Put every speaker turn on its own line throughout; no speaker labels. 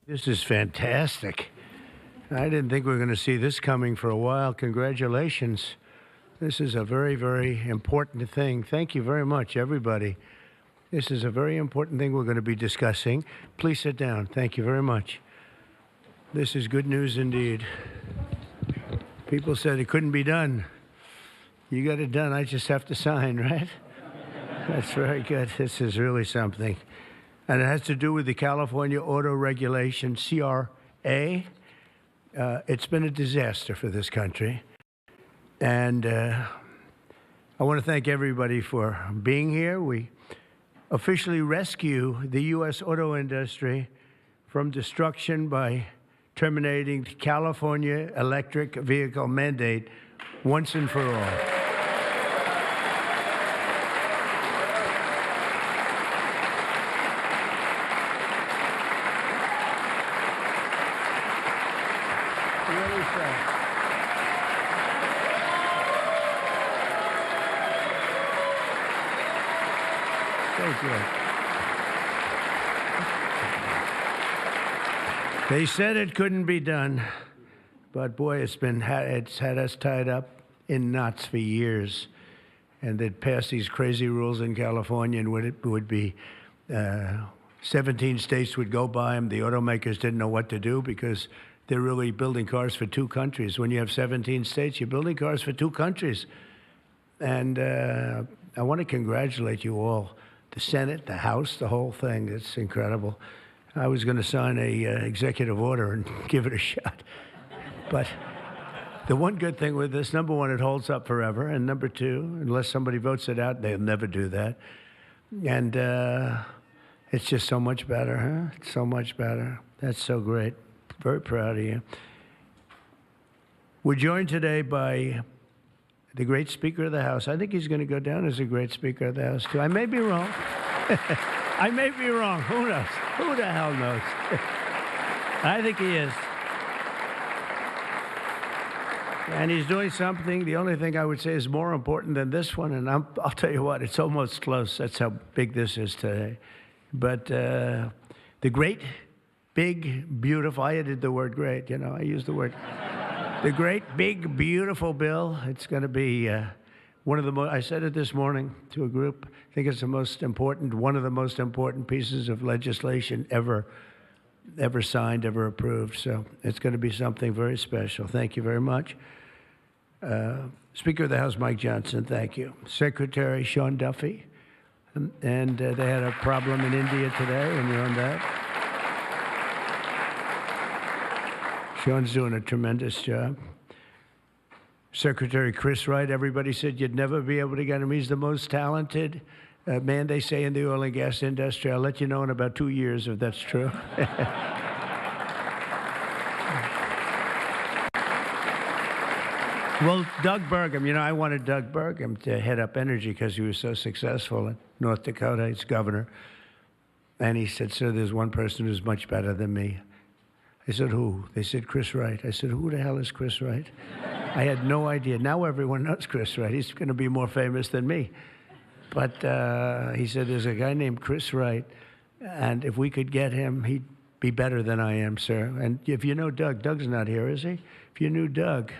This is fantastic. I didn't think we were going to see this coming for a while. Congratulations. This is a very, very important thing. Thank you very much, everybody. This is a very important thing we're going to be discussing. Please sit down. Thank you very much. This is good news indeed. People said it couldn't be done. You got it done. I just have to sign, right? That's very good. This is really something. And it has to do with the California Auto Regulation, CRA. It's been a disaster for this country. And I want to thank everybody for being here. We officially rescue the U.S. auto industry from destruction by terminating the California electric vehicle mandate once and for all. They said it couldn't be done, but boy, it's had us tied up in knots for years. And they'd pass these crazy rules in California, and it would be 17 states would go by them. The automakers didn't know what to do because they're really building cars for two countries. When you have 17 states, you're building cars for two countries. And I want to congratulate you all. The Senate, the House, the whole thing. It's incredible. I was going to sign a executive order and give it a shot. But the one good thing with this, number one, it holds up forever. And number two, unless somebody votes it out, they'll never do that. And it's just so much better, huh? It's so much better. That's so great. Very proud of you. We're joined today by the great Speaker of the House. I think he's going to go down as a great Speaker of the House, too. I may be wrong. I may be wrong. Who knows? Who the hell knows? I think he is. And he's doing something, the only thing I would say is more important than this one, and I'll tell you what, it's almost close. That's how big this is today. But the great, big, beautiful, I added the word great, you know, I used the word. The great, big, beautiful bill. It's going to be one of the most, I said it this morning to a group, I think it's the most important, one of the most important pieces of legislation ever signed, ever approved. So it's going to be something very special. Thank you very much. Speaker of the House, Mike Johnson, thank you. Secretary Sean Duffy. And they had a problem in India today, and you're on that. Sean's doing a tremendous job. Secretary Chris Wright, everybody said you'd never be able to get him. He's the most talented man, they say, in the oil and gas industry. I'll let you know in about 2 years if that's true. Well, Doug Burgum, you know, I wanted Doug Burgum to head up energy because he was so successful in North Dakota. He's governor. And he said, sir, there's one person who's much better than me. I said, who? They said, Chris Wright. I said, who the hell is Chris Wright? I had no idea. Now everyone knows Chris Wright. He's going to be more famous than me. But he said, there's a guy named Chris Wright, and if we could get him, he'd be better than I am, sir. And if you know Doug, Doug's not here, is he? If you knew Doug,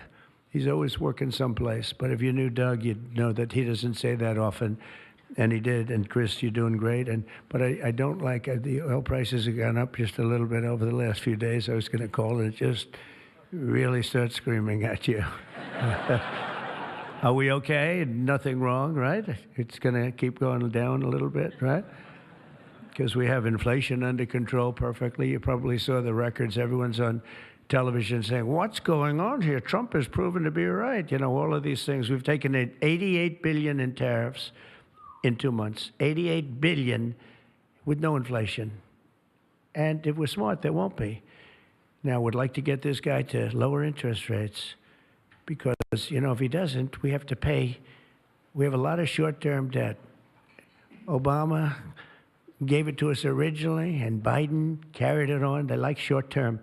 he's always working someplace. But if you knew Doug, you'd know that he doesn't say that often. And he did. And Chris, you're doing great. But I don't like the oil prices have gone up just a little bit over the last few days. I was going to call it just really start screaming at you. Are we okay? Nothing wrong, right? It's going to keep going down a little bit, right? Because we have inflation under control perfectly. You probably saw the records. Everyone's on television saying, what's going on here? Trump has proven to be right. You know, all of these things. We've taken in $88 billion in tariffs in 2 months. $88 billion with no inflation. And if we're smart, there won't be. Now, we'd like to get this guy to lower interest rates because, you know, if he doesn't, we have to pay. We have a lot of short-term debt. Obama gave it to us originally, and Biden carried it on. They like short-term.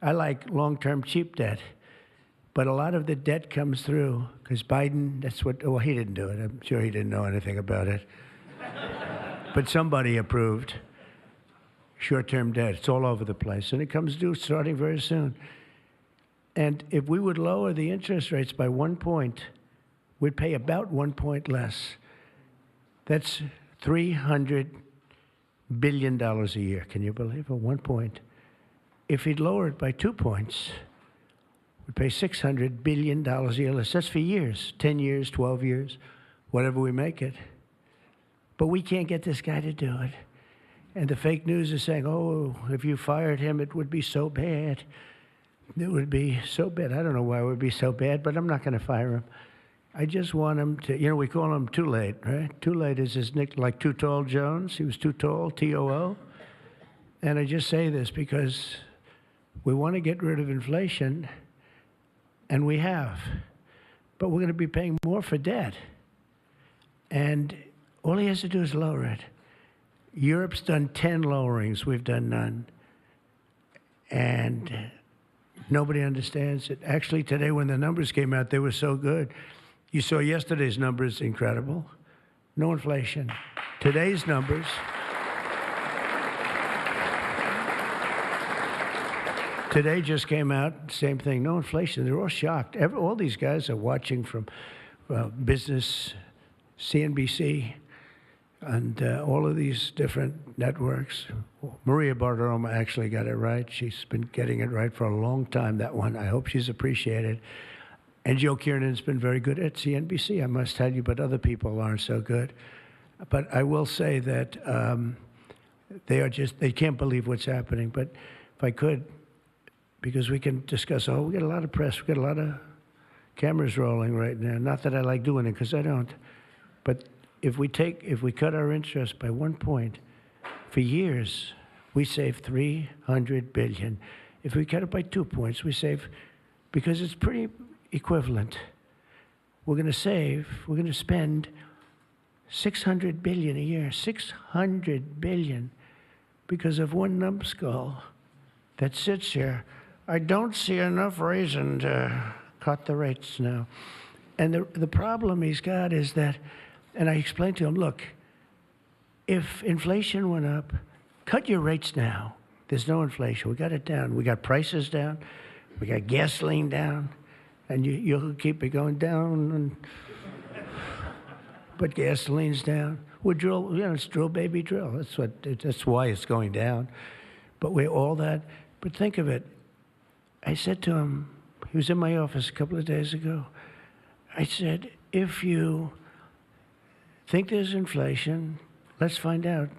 I like long-term cheap debt. But a lot of the debt comes through because Biden, that's what, well, he didn't do it. I'm sure he didn't know anything about it. But somebody approved short-term debt. It's all over the place, and it comes due starting very soon. And if we would lower the interest rates by 1 point, we'd pay about 1 point less. That's $300 billion a year. Can you believe it? 1 point. If he'd lower it by 2 points, we'd pay $600 billion a year less. That's for years, 10 years, 12 years, whatever we make it. But we can't get this guy to do it. And the fake news is saying, oh, if you fired him, it would be so bad. It would be so bad. I don't know why it would be so bad, but I'm not going to fire him. I just want him to, we call him Too Late, right? Too Late is his nick, like Too Tall Jones. He was too tall, T-O-O. And I just say this because we want to get rid of inflation, and we have. But we're going to be paying more for debt. And all he has to do is lower it. Europe's done 10 lowerings. We've done none. And nobody understands it. Actually, today when the numbers came out, they were so good. You saw yesterday's numbers, incredible. No inflation. Today's numbers. Today just came out, same thing, no inflation. They're all shocked. All these guys are watching from business, CNBC, and all of these different networks. Maria Bartiromo actually got it right. She's been getting it right for a long time, that one. I hope she's appreciated. And Joe Kiernan's been very good at CNBC, I must tell you, but other people aren't so good. But I will say that they can't believe what's happening. But if I could, because we can discuss, we get a lot of press, we get a lot of cameras rolling right now. Not that I like doing it, because I don't. But if we cut our interest by 1 point, for years, we save $300 billion. If we cut it by 2 points, we save, because it's pretty equivalent. We're going to spend $600 billion a year, $600 billion, because of one numbskull that sits here. I don't see enough reason to cut the rates now. And the problem he's got is that, and I explained to him, look, if inflation went up, cut your rates now. There's no inflation. We got it down. We got prices down. We got gasoline down. And you'll keep it going down. And but gasoline's down. We drill, it's drill, baby, drill. That's why it's going down. But we're all that. But think of it. I said to him, he was in my office a couple of days ago. I said, if you think there's inflation, let's find out.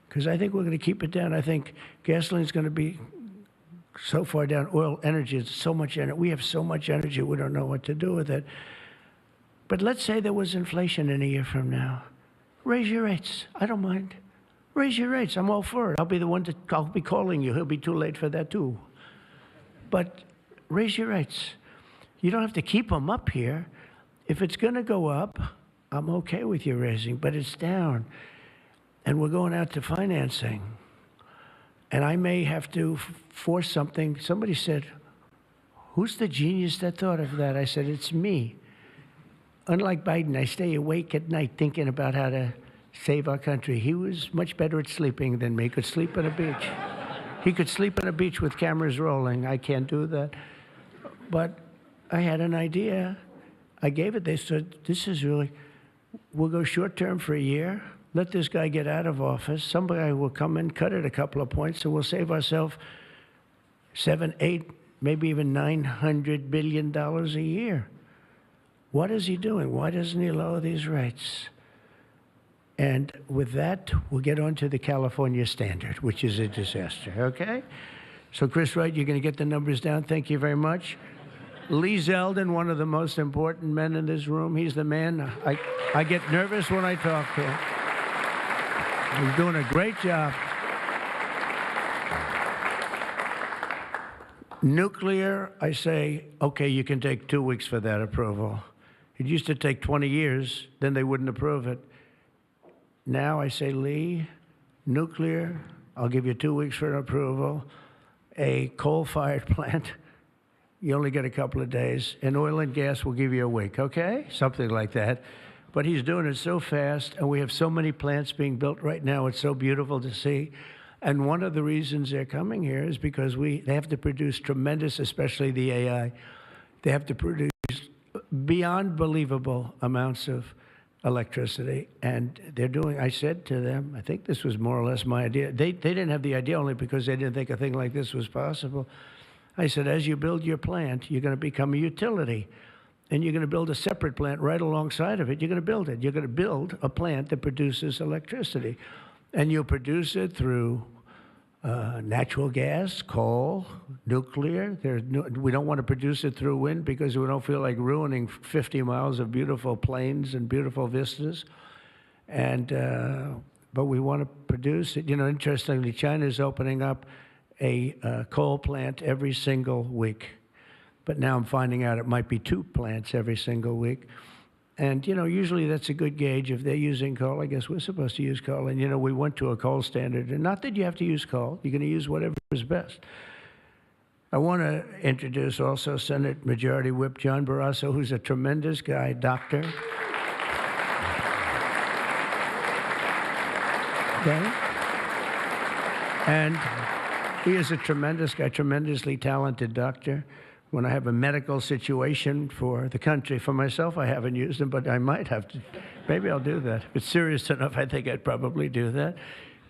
Because I think we're going to keep it down. I think gasoline's going to be so far down. Oil, energy, it's so much energy. We have so much energy, we don't know what to do with it. But let's say there was inflation in a year from now. Raise your rates. I don't mind. Raise your rates. I'm all for it. I'll be the one I'll be calling you. He'll be too late for that, too. But raise your rates. You don't have to keep them up here. If it's going to go up, I'm okay with you raising, but it's down. And we're going out to financing. And I may have to force something. Somebody said, who's the genius that thought of that? I said, it's me. Unlike Biden, I stay awake at night thinking about how to save our country. He was much better at sleeping than me. He could sleep on a beach. He could sleep on a beach with cameras rolling. I can't do that. But I had an idea. I gave it. They said, this is really, we'll go short term for a year. Let this guy get out of office. Somebody will come in, cut it a couple of points, and we'll save ourselves $7, $8, maybe even $900 billion a year. What is he doing? Why doesn't he lower these rates? And with that, we'll get on to the California standard, which is a disaster, okay? So, Chris Wright, you're going to get the numbers down. Thank you very much. Lee Zeldin, one of the most important men in this room. He's the man. I get nervous when I talk to him. He's doing a great job. Nuclear, I say, okay, you can take 2 weeks for that approval. It used to take 20 years, then they wouldn't approve it. Now I say, Lee, nuclear, I'll give you 2 weeks for an approval. A coal-fired plant, you only get a couple of days. And oil and gas will give you a week, okay? Something like that. But he's doing it so fast, and we have so many plants being built right now. It's so beautiful to see. And one of the reasons they're coming here is because they have to produce tremendous, especially the AI, they have to produce beyond believable amounts of electricity. And they're doing, I said to them, I think this was more or less my idea. They didn't have the idea only because they didn't think a thing like this was possible. I said, as you build your plant, you're going to become a utility. And you're going to build a separate plant right alongside of it. You're going to build it. You're going to build a plant that produces electricity. And you'll produce it through natural gas, coal, nuclear. We don't want to produce it through wind because we don't feel like ruining 50 miles of beautiful plains and beautiful vistas. And but we want to produce it. You know, interestingly, China's opening up a coal plant every single week. But now I'm finding out it might be 2 plants every single week. And, you know, usually that's a good gauge. If they're using coal, I guess we're supposed to use coal. And, you know, we went to a coal standard. And not that you have to use coal. You're going to use whatever is best. I want to introduce also Senate Majority Whip John Barrasso, who's a tremendous guy, doctor. Okay? And he is a tremendous guy, tremendously talented doctor. When I have a medical situation for the country, for myself, I haven't used him, but I might have to. Maybe I'll do that. If it's serious enough, I think I'd probably do that.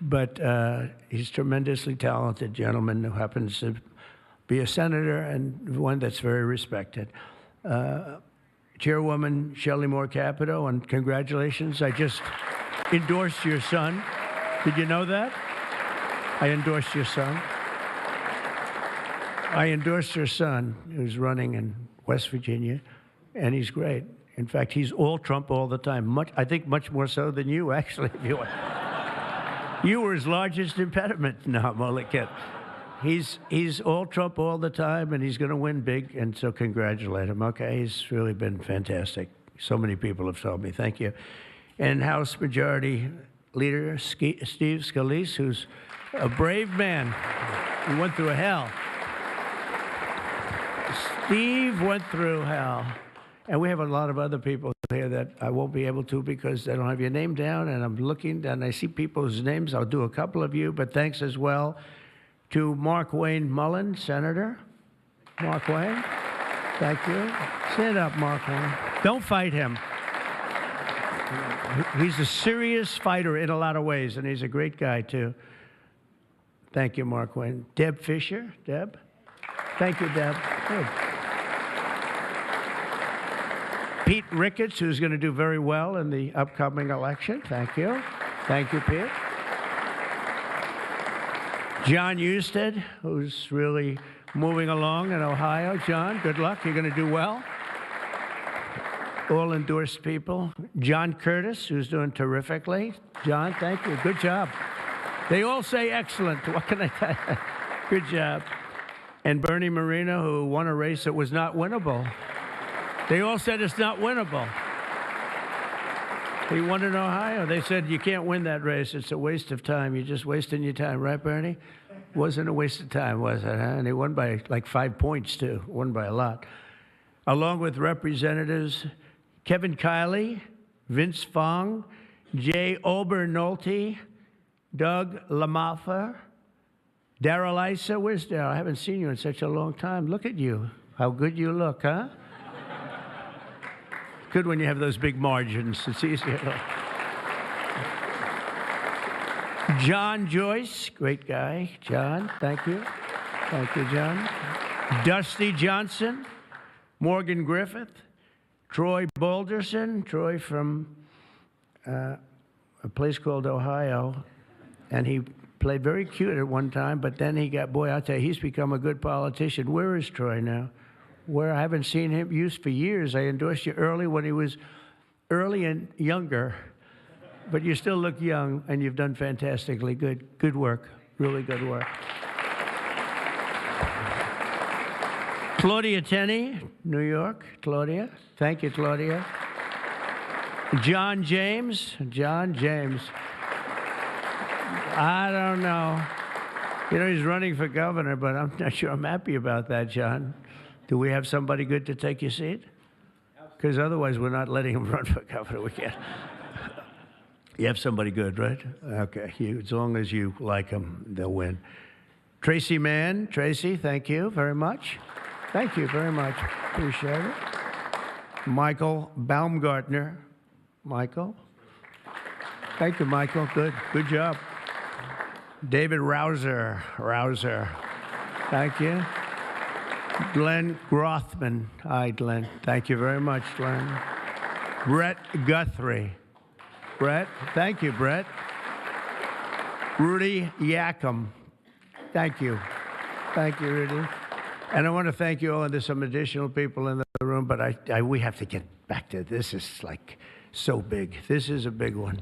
But he's a tremendously talented gentleman who happens to be a senator and one that's very respected. Chairwoman Shelley Moore Capito, and congratulations. I just endorsed your son. Did you know that? I endorsed your son. I endorsed your son, who's running in West Virginia, and he's great. In fact, he's all Trump all the time. I think much more so than you, actually. You were his largest impediment. No, I'm only kidding. He's all Trump all the time, and he's going to win big, and so congratulate him, okay? He's really been fantastic. So many people have told me. Thank you. And House Majority Leader Steve Scalise, who's a brave man. He went through hell. Steve went through hell. And we have a lot of other people here that I won't be able to because they don't have your name down, and I'm looking, and I see people's names. I'll do a couple of you, but thanks as well to Mark Wayne Mullen, Senator. Mark Wayne, thank you. Stand up, Mark Wayne. Don't fight him. He's a serious fighter in a lot of ways, and he's a great guy, too. Thank you, Mark Wayne. Deb Fisher. Deb? Thank you, Deb. Good. Pete Ricketts, who's going to do very well in the upcoming election. Thank you. Thank you, Pete. John Husted, who's really moving along in Ohio. John, good luck. You're going to do well. All endorsed people. John Curtis, who's doing terrifically. John, thank you. Good job. They all say excellent. What can I tell you? Good job. And Bernie Moreno, who won a race that was not winnable. They all said it's not winnable. He won in Ohio. They said, you can't win that race. It's a waste of time. You're just wasting your time. Right, Bernie? Wasn't a waste of time, was it? Huh? And he won by like 5 points, too. Won by a lot. Along with Representatives Kevin Kiley, Vince Fong, Jay Obernolte, Doug Lamother, Darrell Issa. Where's Darrell? I haven't seen you in such a long time. Look at you. How good you look, huh? Good when you have those big margins. It's easier. John Joyce, great guy. John, thank you. Thank you, John. Dusty Johnson, Morgan Griffith, Troy Balderson. Troy from a place called Ohio. And he played very cute at one time, but then he got, boy, I'll tell you, he's become a good politician. Where is Troy now? Where I haven't seen him used for years. I endorsed you early when he was early and younger, but you still look young, and you've done fantastically good. Good work, really good work. Claudia Tenney, New York. Claudia, thank you, Claudia. John James, John James. I don't know. You know, he's running for governor, but I'm not sure I'm happy about that, John. Do we have somebody good to take your seat? Because otherwise we're not letting him run for governor. We can't. You have somebody good, right? Okay. As long as you like them, they'll win. Tracy Mann. Tracy, thank you very much. Thank you very much. Appreciate it. Michael Baumgartner. Michael. Thank you, Michael. Good job. David Rouser. Thank you. Glenn Grothman. Hi, Glenn. Thank you very much, Glenn. Brett Guthrie. Brett. Thank you, Brett. Rudy Yackham. Thank you. Thank you, Rudy. And I want to thank you all. And there's some additional people in the room, but we have to get back to this. Is like so big. This is a big one.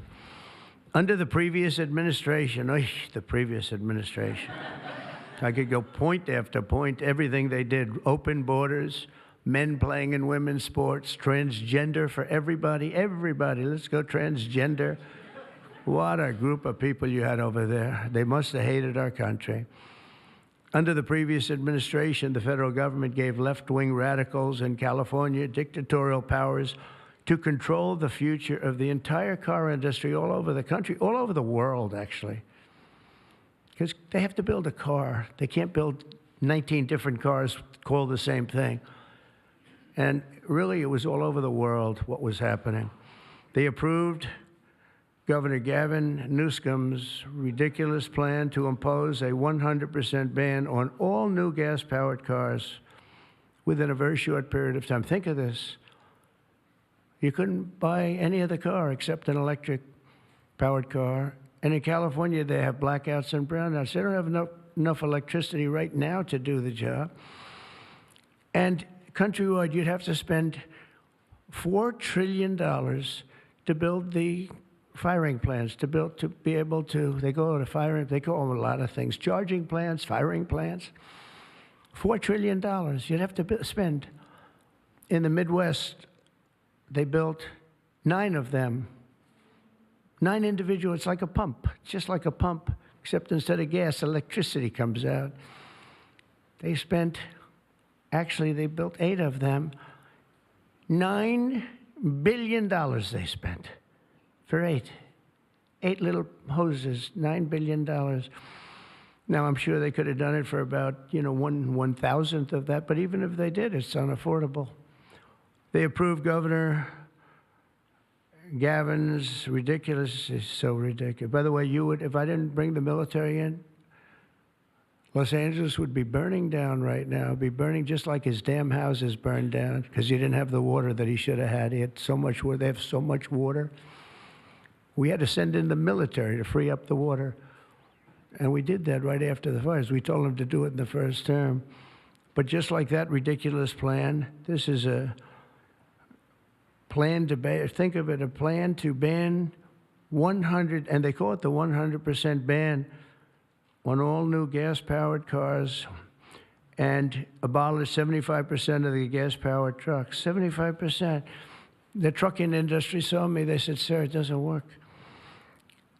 Under the previous administration, the previous administration, I could go point after point, everything they did, open borders, men playing in women's sports, transgender for everybody, let's go transgender. What a group of people you had over there. They must have hated our country. Under the previous administration, the federal government gave left-wing radicals in California dictatorial powers to control the future of the entire car industry all over the country, all over the world, actually. Because they have to build a car. They can't build 19 different cars called the same thing. And really, it was all over the world what was happening. They approved Governor Gavin Newsom's ridiculous plan to impose a 100% ban on all new gas-powered cars within a very short period of time. Think of this. You couldn't buy any other car except an electric-powered car. And in California, they have blackouts and brownouts. They don't have enough electricity right now to do the job. And countrywide, you'd have to spend $4 trillion to build the firing plants, to be able to, they call them a lot of things, charging plants, firing plants. $4 trillion you'd have to spend. In the Midwest, they built 9 of them. 9 individual, it's like a pump, just like a pump, except instead of gas, electricity comes out. They built 8 of them. $9 billion they spent for 8. 8 little hoses, $9 billion. Now, I'm sure they could have done it for about, 1/1000th of that, but even if they did, it's unaffordable. They approved Governor Gavin's ridiculous, is so ridiculous. By the way, if I didn't bring the military in, Los Angeles would be burning down right now. It'd be burning just like his damn houses burned down because he didn't have the water that he should have had. He had so much water. They have so much water. We had to send in the military to free up the water. And we did that right after the fires. We told them to do it in the first term. But just like that ridiculous plan, this is a plan to ban, think of it, a plan to ban 100, and they call it the 100% ban on all new gas-powered cars and abolish 75% of the gas-powered trucks. 75%. The trucking industry saw me. They said, sir, it doesn't work.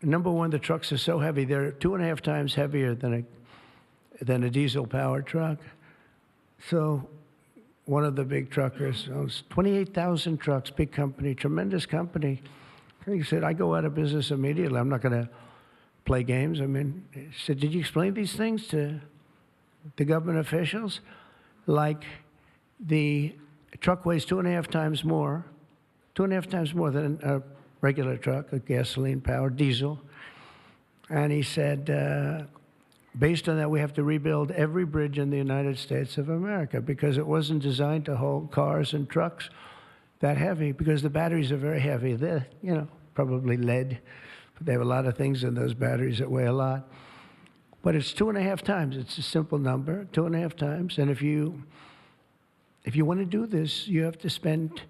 Number one, the trucks are so heavy. They're 2.5 times heavier than a diesel-powered truck. So one of the big truckers owns 28,000 trucks, big company, tremendous company. He said, I go out of business immediately. I'm not going to play games. I mean, he said, did you explain these things to the government officials? Like the truck weighs 2.5 times more than a regular truck, a gasoline-powered diesel. And he said, based on that, we have to rebuild every bridge in the United States of America because it wasn't designed to hold cars and trucks that heavy because the batteries are very heavy. They're, probably lead, but they have a lot of things in those batteries that weigh a lot. But it's 2.5 times. It's a simple number, 2.5 times. And if you want to do this, you have to spend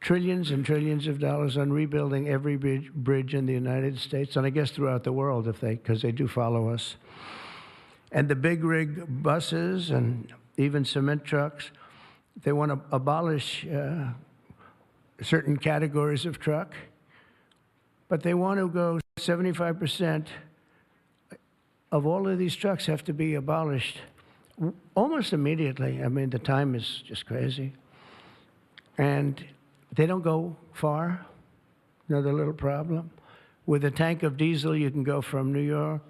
trillions and trillions of dollars on rebuilding every bridge in the United States, and I guess throughout the world, because they do follow us. And the big rig buses and even cement trucks, they want to abolish certain categories of truck, but they want to go 75% of all of these trucks have to be abolished almost immediately. I mean, the time is just crazy. And they don't go far. Another little problem. With a tank of diesel, you can go from New York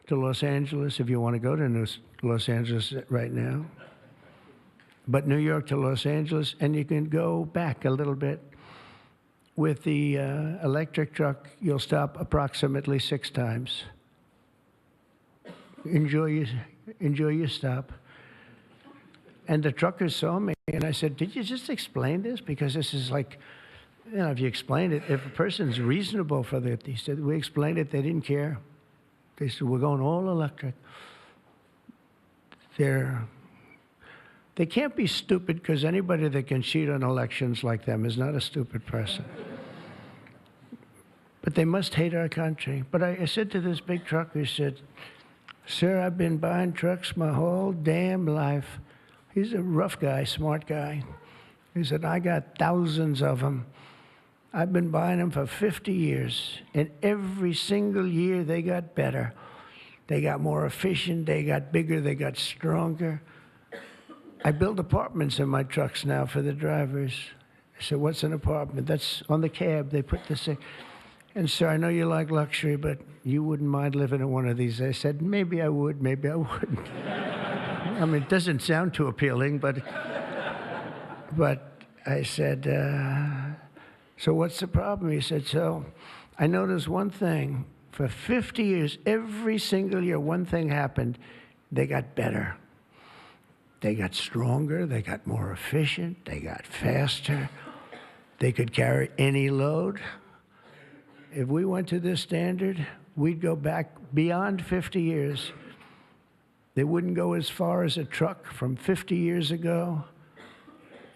to Los Angeles if you want to go to Los Angeles right now. But New York to Los Angeles, and you can go back a little bit. With the electric truck, you'll stop approximately 6 times. Enjoy your stop. And the truckers saw me, and I said, did you just explain this? Because this is like, you know, if you explain it, if a person's reasonable for that, he said, we explained it, they didn't care. They said, we're going all electric. They can't be stupid, because anybody that can cheat on elections like them is not a stupid person. But they must hate our country. But I said to this big trucker, he said, sir, I've been buying trucks my whole damn life. He's a rough guy, smart guy. He said, I got thousands of them. I've been buying them for 50 years. And every single year they got better. They got more efficient, they got bigger, they got stronger. I build apartments in my trucks now for the drivers. I said, what's an apartment? That's on the cab. They put this in. And sir, I know you like luxury, but you wouldn't mind living in one of these. I said, maybe I would, maybe I wouldn't. I mean, it doesn't sound too appealing, but I said, so what's the problem? He said, so I noticed one thing. For 50 years, every single year, one thing happened. They got better. They got stronger. They got more efficient. They got faster. They could carry any load. If we went to this standard, we'd go back beyond 50 years. They wouldn't go as far as a truck from 50 years ago.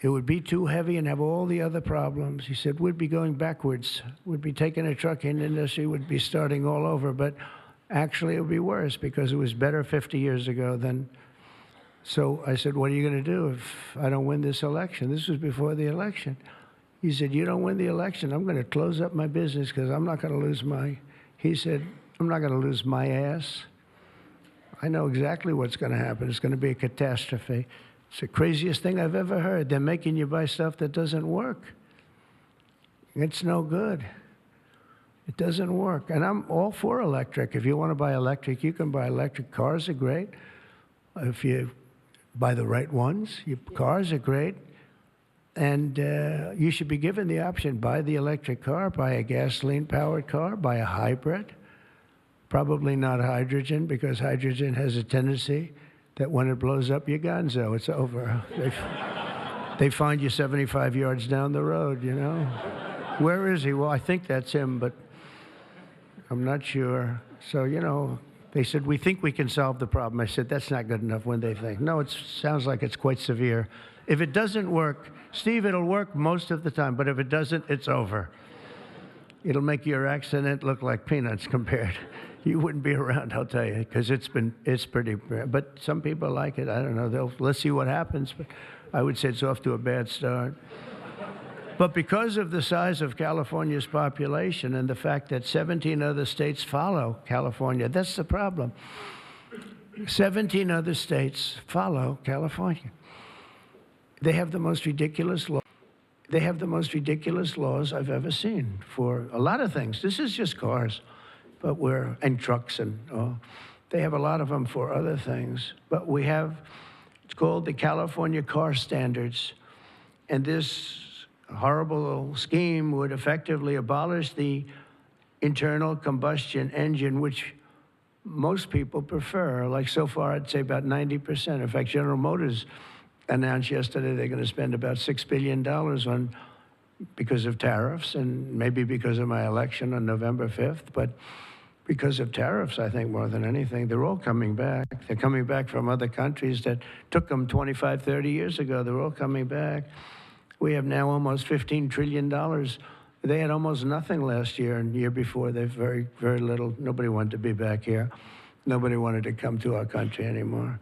It would be too heavy and have all the other problems. He said, we'd be going backwards. We'd be taking a trucking industry, would be starting all over. But actually, it would be worse because it was better 50 years ago than. So I said, what are you going to do if I don't win this election? This was before the election. He said, you don't win the election, I'm going to close up my business because I'm not going to lose he said, I'm not going to lose my ass. I know exactly what's going to happen. It's going to be a catastrophe. It's the craziest thing I've ever heard. They're making you buy stuff that doesn't work. It's no good. It doesn't work. And I'm all for electric. If you want to buy electric, you can buy electric. Cars are great. If you buy the right ones, cars are great. And you should be given the option, buy the electric car, buy a gasoline-powered car, buy a hybrid. Probably not hydrogen, because hydrogen has a tendency that when it blows up, you're gonzo. It's over. They find you 75 yards down the road, you know. Where is he? Well, I think that's him, but I'm not sure. So, you know, they said, we think we can solve the problem. I said, that's not good enough. When they think. No, it sounds like it's quite severe. If it doesn't work, Steve, it'll work most of the time, but if it doesn't, it's over. It'll make your accident look like peanuts compared. You wouldn't be around, I'll tell you, because it's pretty bad. But some people like it. I don't know. Let's see what happens. But I would say it's off to a bad start. But because of the size of California's population and the fact that 17 other states follow California, that's the problem. 17 other states follow California. They have the most ridiculous law. They have the most ridiculous laws I've ever seen for a lot of things. This is just cars, but and trucks and they have a lot of them for other things. But we have, it's called the California Car Standards, and this horrible scheme would effectively abolish the internal combustion engine, which most people prefer. Like so far, I'd say about 90%. In fact, General Motors announced yesterday they're going to spend about $6 billion because of tariffs, and maybe because of my election on November 5th, but because of tariffs, I think, more than anything. They're all coming back. They're coming back from other countries that took them 25, 30 years ago. They're all coming back. We have now almost $15 trillion. They had almost nothing last year, and the year before, they've very, very little. Nobody wanted to be back here. Nobody wanted to come to our country anymore,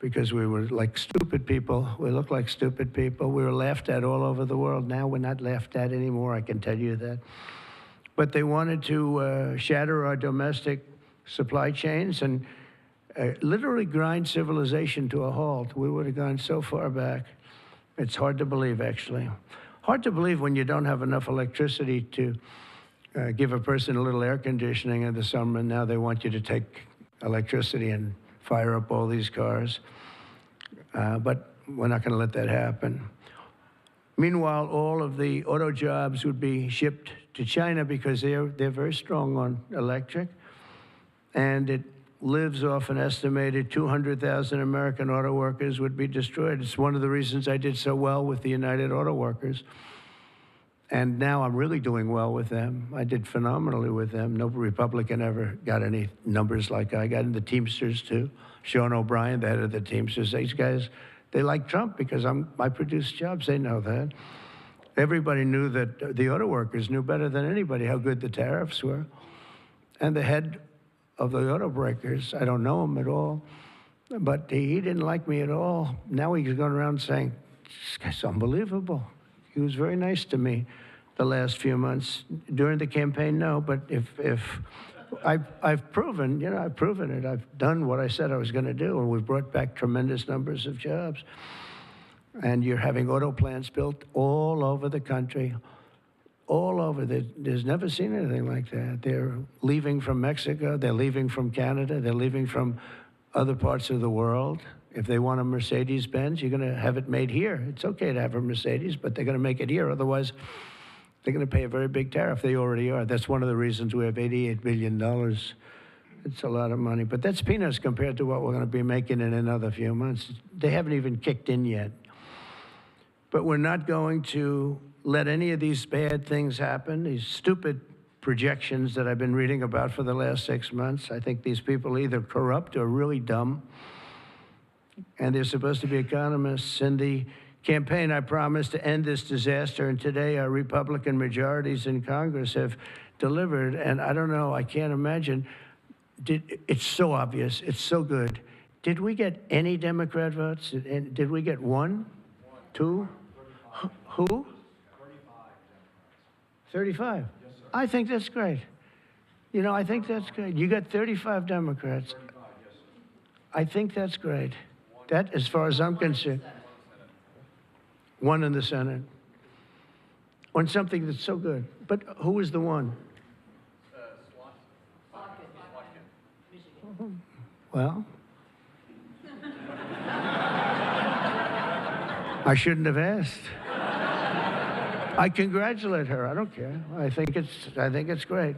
because we were like stupid people. We looked like stupid people. We were laughed at all over the world. Now we're not laughed at anymore, I can tell you that. But they wanted to shatter our domestic supply chains and literally grind civilization to a halt. We would have gone so far back. It's hard to believe, actually. Hard to believe when you don't have enough electricity to give a person a little air conditioning in the summer, and now they want you to take electricity and fire up all these cars. But we're not going to let that happen. Meanwhile, all of the auto jobs would be shipped to China because they're very strong on electric. And it lives off an estimated 200,000 American auto workers would be destroyed. It's one of the reasons I did so well with the United Auto Workers. And now I'm really doing well with them. I did phenomenally with them. No Republican ever got any numbers like I got. And the Teamsters, too. Sean O'Brien, the head of the Teamsters, these guys, they like Trump because I produce jobs. They know that. Everybody knew that the auto workers knew better than anybody how good the tariffs were. And the head of the auto breakers, I don't know him at all, but he didn't like me at all. Now he's going around saying, this guy's unbelievable. He was very nice to me the last few months. During the campaign, no, but if I've proven, I've proven it. I've done what I said I was going to do, and we've brought back tremendous numbers of jobs. And you're having auto plants built all over the country, all over. There's never seen anything like that. They're leaving from Mexico. They're leaving from Canada. They're leaving from other parts of the world. If they want a Mercedes-Benz, you're going to have it made here. It's okay to have a Mercedes, but they're going to make it here. Otherwise, they're going to pay a very big tariff. They already are. That's one of the reasons we have $88 billion. It's a lot of money. But that's peanuts compared to what we're going to be making in another few months. They haven't even kicked in yet. But we're not going to let any of these bad things happen, these stupid projections that I've been reading about for the last 6 months. I think these people are either corrupt or really dumb. And they're supposed to be economists. In the campaign, I promised to end this disaster, and today our Republican majorities in Congress have delivered. And I don't know, I can't imagine. It's so obvious, it's so good. Did we get any Democrat votes? Did we get one? Two? Who? 35. Yes, sir. I think that's great. I think that's great. You got 35 Democrats. 35, yes, sir. I think that's great. That, as far as I'm concerned, one in the Senate. On something that's so good. But who is the one? Well, I shouldn't have asked. I congratulate her. I don't care. I think it's great.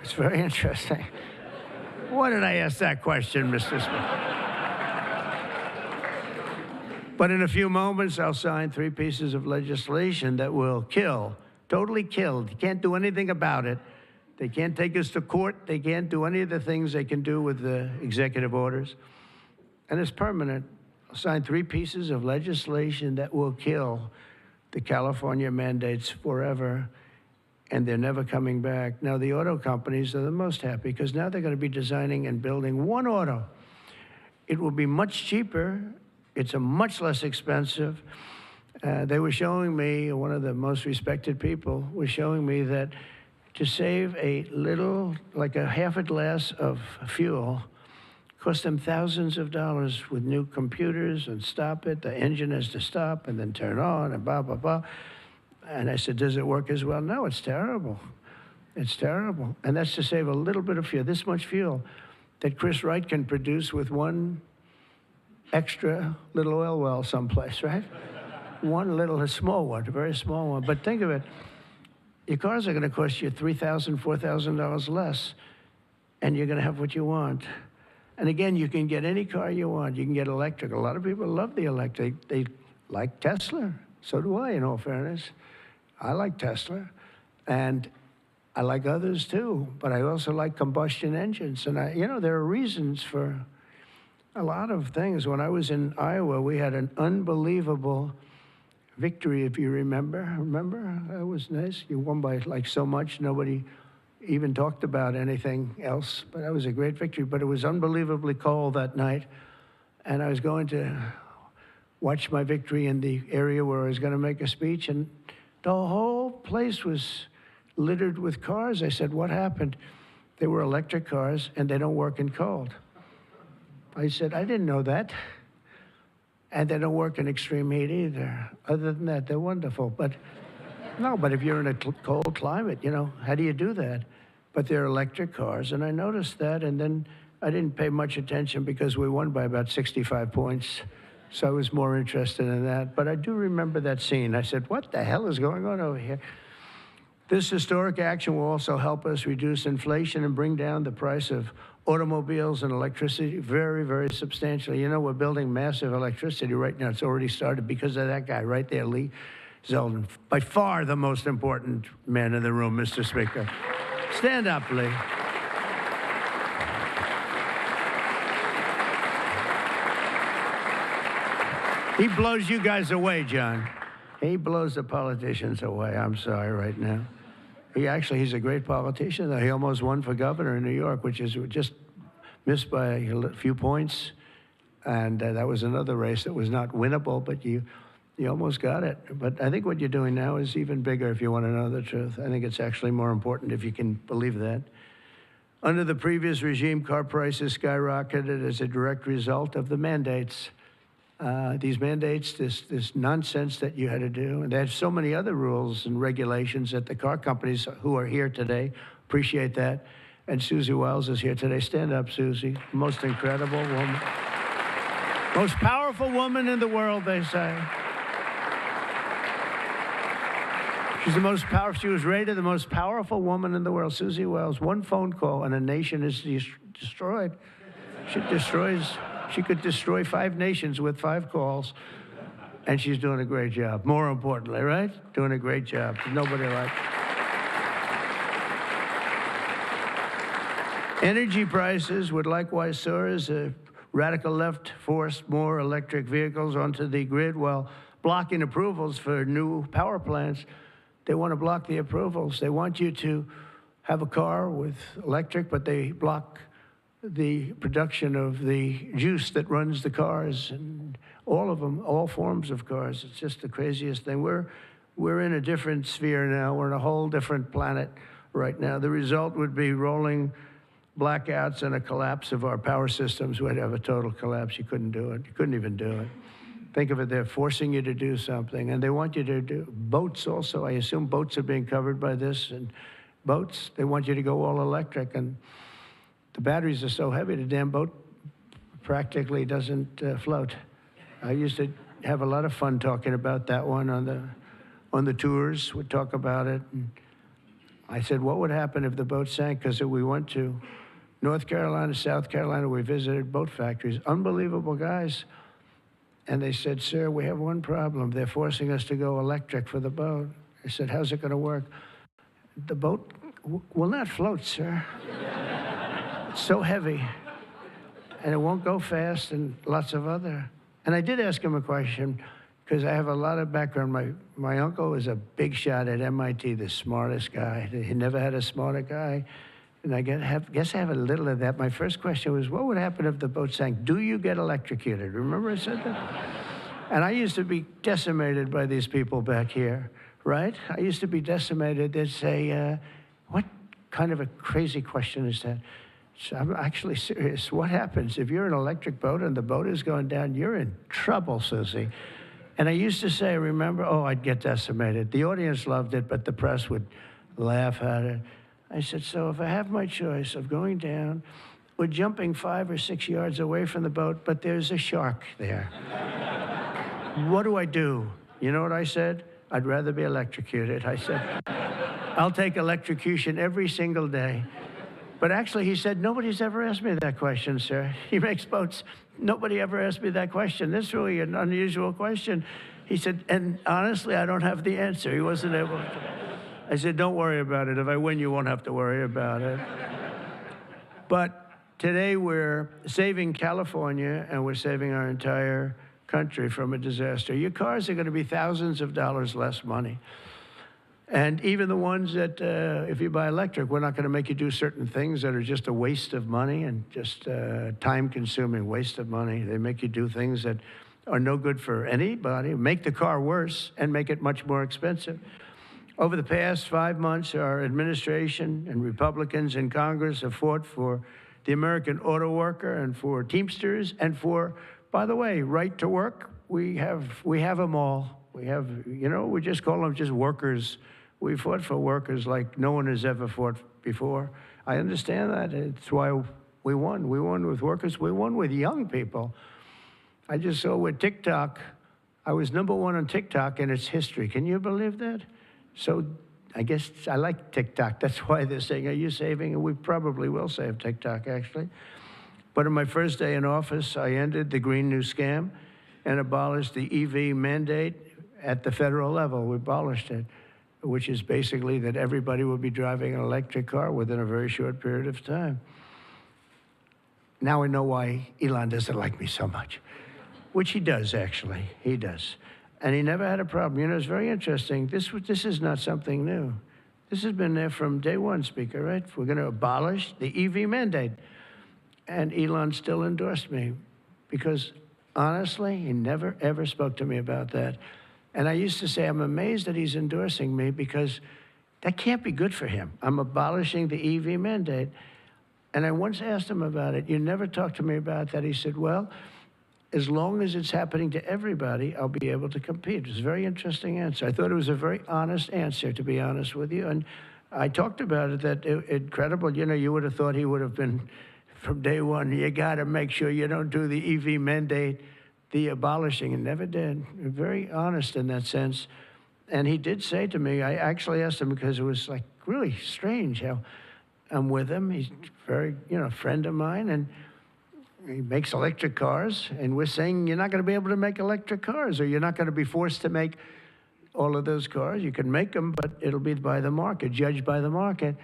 It's very interesting. Why did I ask that question, Mr. Speaker? But in a few moments, I'll sign 3 pieces of legislation that will kill, totally kill. You can't do anything about it. They can't take us to court. They can't do any of the things they can do with the executive orders. And it's permanent. I'll sign 3 pieces of legislation that will kill the California mandates forever, and they're never coming back. Now, the auto companies are the most happy because now they're going to be designing and building one auto. It will be much cheaper. It's a much less expensive. They were showing me, one of the most respected people was showing me that to save a little, like a half a glass of fuel, cost them thousands of dollars with new computers and stop it. The engine has to stop and then turn on and blah, blah, blah. And I said, does it work as well? No, it's terrible. It's terrible. And that's to save a little bit of fuel, this much fuel that Chris Wright can produce with one extra little oil well someplace, right? One little, a small one, a very small one. But think of it. Your cars are going to cost you $3,000, $4,000 less, and you're going to have what you want. And again, you can get any car you want. You can get electric. A lot of people love the electric. They like Tesla. So do I, in all fairness. I like Tesla. And I like others too. But I also like combustion engines. And there are reasons for a lot of things. When I was in Iowa, we had an unbelievable victory, if you remember. Remember? That was nice. You won by like so much, nobody even talked about anything else. But that was a great victory. But it was unbelievably cold that night. And I was going to watch my victory in the area where I was going to make a speech. And the whole place was littered with cars. I said, what happened? They were electric cars, and they don't work in cold. I said, I didn't know that. And they don't work in extreme heat either. Other than that, they're wonderful. But no, but if you're in a cold climate, you know, how do you do that? But they're electric cars, and I noticed that, and then I didn't pay much attention because we won by about 65 points. So I was more interested in that. But I do remember that scene. I said, what the hell is going on over here? This historic action will also help us reduce inflation and bring down the price of automobiles and electricity very, very substantially. You know, we're building massive electricity right now. It's already started because of that guy right there, Lee Zeldin. By far the most important man in the room, Mr. Speaker. Stand up, Lee. He blows you guys away, John. He blows the politicians away. I'm sorry right now. He's a great politician, though. He almost won for governor in New York, which is just missed by a few points. And that was another race that was not winnable, but you almost got it. But I think what you're doing now is even bigger if you want to know the truth. I think it's actually more important if you can believe that. Under the previous regime, car prices skyrocketed as a direct result of the mandates. These mandates, this nonsense that you had to do. And they had so many other rules and regulations that the car companies who are here today appreciate that. And Susie Wiles is here today. Stand up, Susie. Most incredible woman. Most powerful woman in the world, they say. She's the most powerful. She was rated the most powerful woman in the world. Susie Wiles. One phone call and a nation is destroyed. She could destroy 5 nations with 5 calls, and she's doing a great job. More importantly, right? Doing a great job. Nobody like Energy prices would likewise soar as the radical left forced more electric vehicles onto the grid while blocking approvals for new power plants. They want to block the approvals. They want you to have a car with electric, but they block the production of the juice that runs the cars, and all of them, all forms of cars. It's just the craziest thing. We're in a different sphere now. We're in a whole different planet right now. The result would be rolling blackouts and a collapse of our power systems. We'd have a total collapse. You couldn't do it. You couldn't even do it. Think of it, they're forcing you to do something, and they want you to do boats also. I assume boats are being covered by this, and boats, they want you to go all electric, and the batteries are so heavy, the damn boat practically doesn't float. I used to have a lot of fun talking about that one on the tours. We'd talk about it. And I said, what would happen if the boat sank? Because we went to North Carolina, South Carolina, we visited boat factories. Unbelievable guys. And they said, sir, we have one problem. They're forcing us to go electric for the boat. I said, how's it going to work? The boat will not float, sir. It's so heavy. And it won't go fast, and lots of other. And I did ask him a question, because I have a lot of background. My uncle was a big shot at MIT, the smartest guy. He never had a smarter guy. And I guess I have a little of that. My first question was, what would happen if the boat sank? Do you get electrocuted? Remember I said that? And I used to be decimated by these people back here, right? I used to be decimated. They'd say, what kind of a crazy question is that? So I'm actually serious. What happens if you're in an electric boat and the boat is going down? You're in trouble, Susie. And I used to say, remember, oh, I'd get decimated. The audience loved it, but the press would laugh at it. I said, so if I have my choice of going down or jumping 5 or 6 yards away from the boat, but there's a shark there, what do I do? You know what I said? I'd rather be electrocuted. I said, I'll take electrocution every single day. But actually, he said, nobody's ever asked me that question, sir. He makes boats. Nobody ever asked me that question. That's really an unusual question. He said, and honestly, I don't have the answer. He wasn't able to. I said, don't worry about it. If I win, you won't have to worry about it. But today, we're saving California, and we're saving our entire country from a disaster. Your cars are going to be thousands of dollars less money. And even the ones that, if you buy electric, we're not going to make you do certain things that are just a waste of money and just time-consuming waste of money. They make you do things that are no good for anybody, make the car worse, and make it much more expensive. Over the past 5 months, our administration and Republicans in Congress have fought for the American auto worker and for Teamsters and for, by the way, right to work we have them all. We have, we just call them just workers. We fought for workers like no one has ever fought before. I understand that. It's why we won. We won with workers. We won with young people. I just saw with TikTok, I was #1 on TikTok in its history. Can you believe that? So I guess I like TikTok. That's why they're saying, are you saving? And we probably will save TikTok, actually. But on my first day in office, I ended the Green New Scam and abolished the EV mandate at the federal level. We abolished it, which is basically that everybody will be driving an electric car within a very short period of time. Now I know why Elon doesn't like me so much, which he does, actually. He does. And he never had a problem. It's very interesting. This is not something new. This has been there from day one, Speaker, right? We're going to abolish the EV mandate. And Elon still endorsed me because, honestly, he never, ever spoke to me about that. And I used to say, I'm amazed that he's endorsing me because that can't be good for him. I'm abolishing the EV mandate. And I once asked him about it. You never talked to me about that. He said, well, as long as it's happening to everybody, I'll be able to compete. It was a very interesting answer. I thought it was a very honest answer, to be honest with you. And I talked about it, that incredible, you would have thought he would have been, from day one, you got to make sure you don't do the EV mandate, the abolishing, and never did. Very honest in that sense. And he did say to me, I actually asked him because it was like really strange how I'm with him. He's very, a friend of mine, and he makes electric cars, and we're saying you're not going to be able to make electric cars, or you're not going to be forced to make all of those cars. You can make them, but it'll be by the market, judged by the market.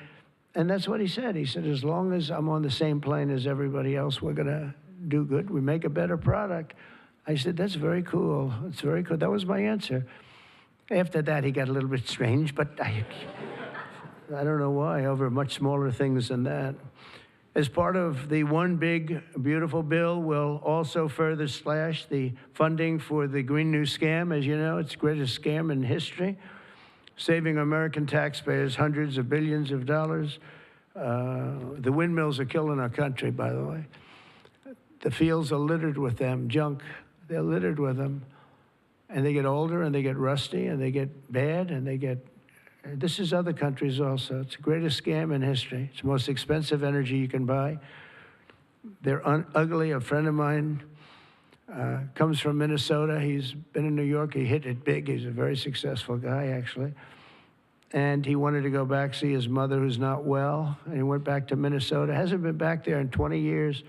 And that's what he said. He said, as long as I'm on the same plane as everybody else, we're going to do good. We make a better product. I said, that's very cool. It's very cool. That was my answer. After that, he got a little bit strange, but I don't know why, over much smaller things than that. As part of the One Big Beautiful Bill, we'll also further slash the funding for the Green New Scam. As you know, it's the greatest scam in history, saving American taxpayers hundreds of billions of dollars. The windmills are killing our country, by the way. The fields are littered with them, junk. They're littered with them. And they get older, and they get rusty, and they get bad, and they get... This is other countries also. It's the greatest scam in history. It's the most expensive energy you can buy. They're ugly. A friend of mine comes from Minnesota. He's been in New York. He hit it big. He's a very successful guy, actually. And he wanted to go back, see his mother who's not well. And he went back to Minnesota. Hasn't been back there in 20 years.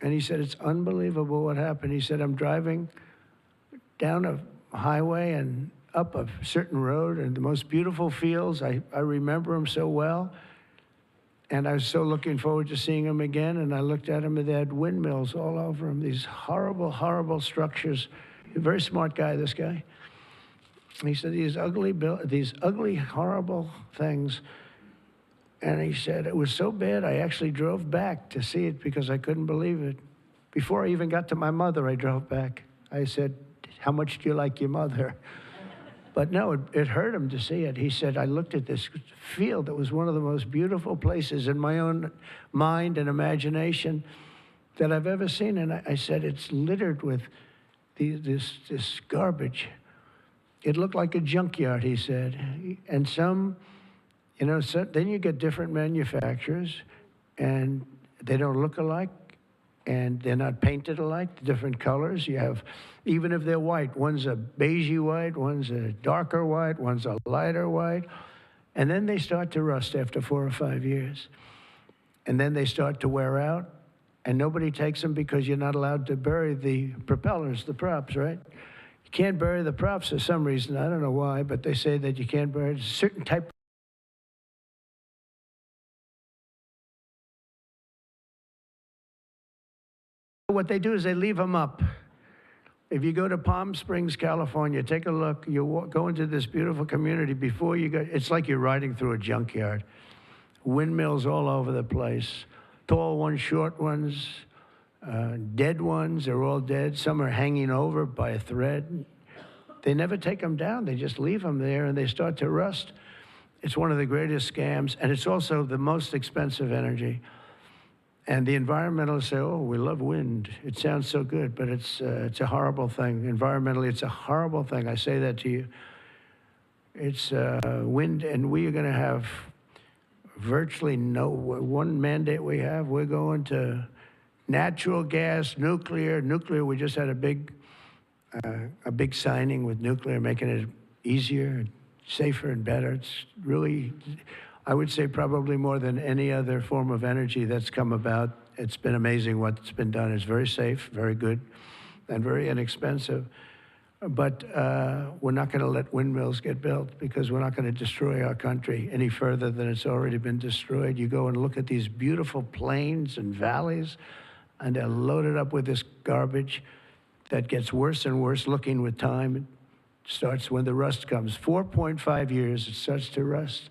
And he said, it's unbelievable what happened. He said, I'm driving down a highway and up a certain road, and the most beautiful fields. I remember them so well. And I was so looking forward to seeing them again. And I looked at them, and they had windmills all over them, these horrible, horrible structures. A very smart guy, this guy. He said, these ugly, horrible things. And he said, it was so bad, I actually drove back to see it because I couldn't believe it. Before I even got to my mother, I drove back. I said, how much do you like your mother? But no, it hurt him to see it. He said, I looked at this field that was one of the most beautiful places in my own mind and imagination that I've ever seen. And I said, it's littered with this garbage. It looked like a junkyard, he said. And some, then you get different manufacturers, and they don't look alike, and they're not painted alike, different colors. You have, even if they're white, one's a beigey white, one's a darker white, one's a lighter white. And then they start to rust after 4 or 5 years. And then they start to wear out, and nobody takes them because you're not allowed to bury the propellers, the props, right? You can't bury the props for some reason. I don't know why, but they say that you can't bury a certain type. What they do is they leave them up. If you go to Palm Springs, California, take a look. You go into this beautiful community. Before you go, it's like you're riding through a junkyard. Windmills all over the place. Tall ones, short ones, dead ones. They're all dead. Some are hanging over by a thread. They never take them down. They just leave them there, and they start to rust. It's one of the greatest scams, and it's also the most expensive energy. And the environmentalists say, oh, we love wind. It sounds so good, but it's a horrible thing. Environmentally, it's a horrible thing. I say that to you. It's wind, and we are going to have virtually no, one mandate we have, we're going to natural gas, nuclear. Nuclear, we just had a big signing with nuclear, making it easier, safer, and better. It's really, I would say, probably more than any other form of energy that's come about. It's been amazing what's been done. It's very safe, very good, and very inexpensive. But we're not going to let windmills get built because we're not going to destroy our country any further than it's already been destroyed. You go and look at these beautiful plains and valleys, and they're loaded up with this garbage that gets worse and worse looking with time. It starts when the rust comes. 4.5 years, it starts to rust.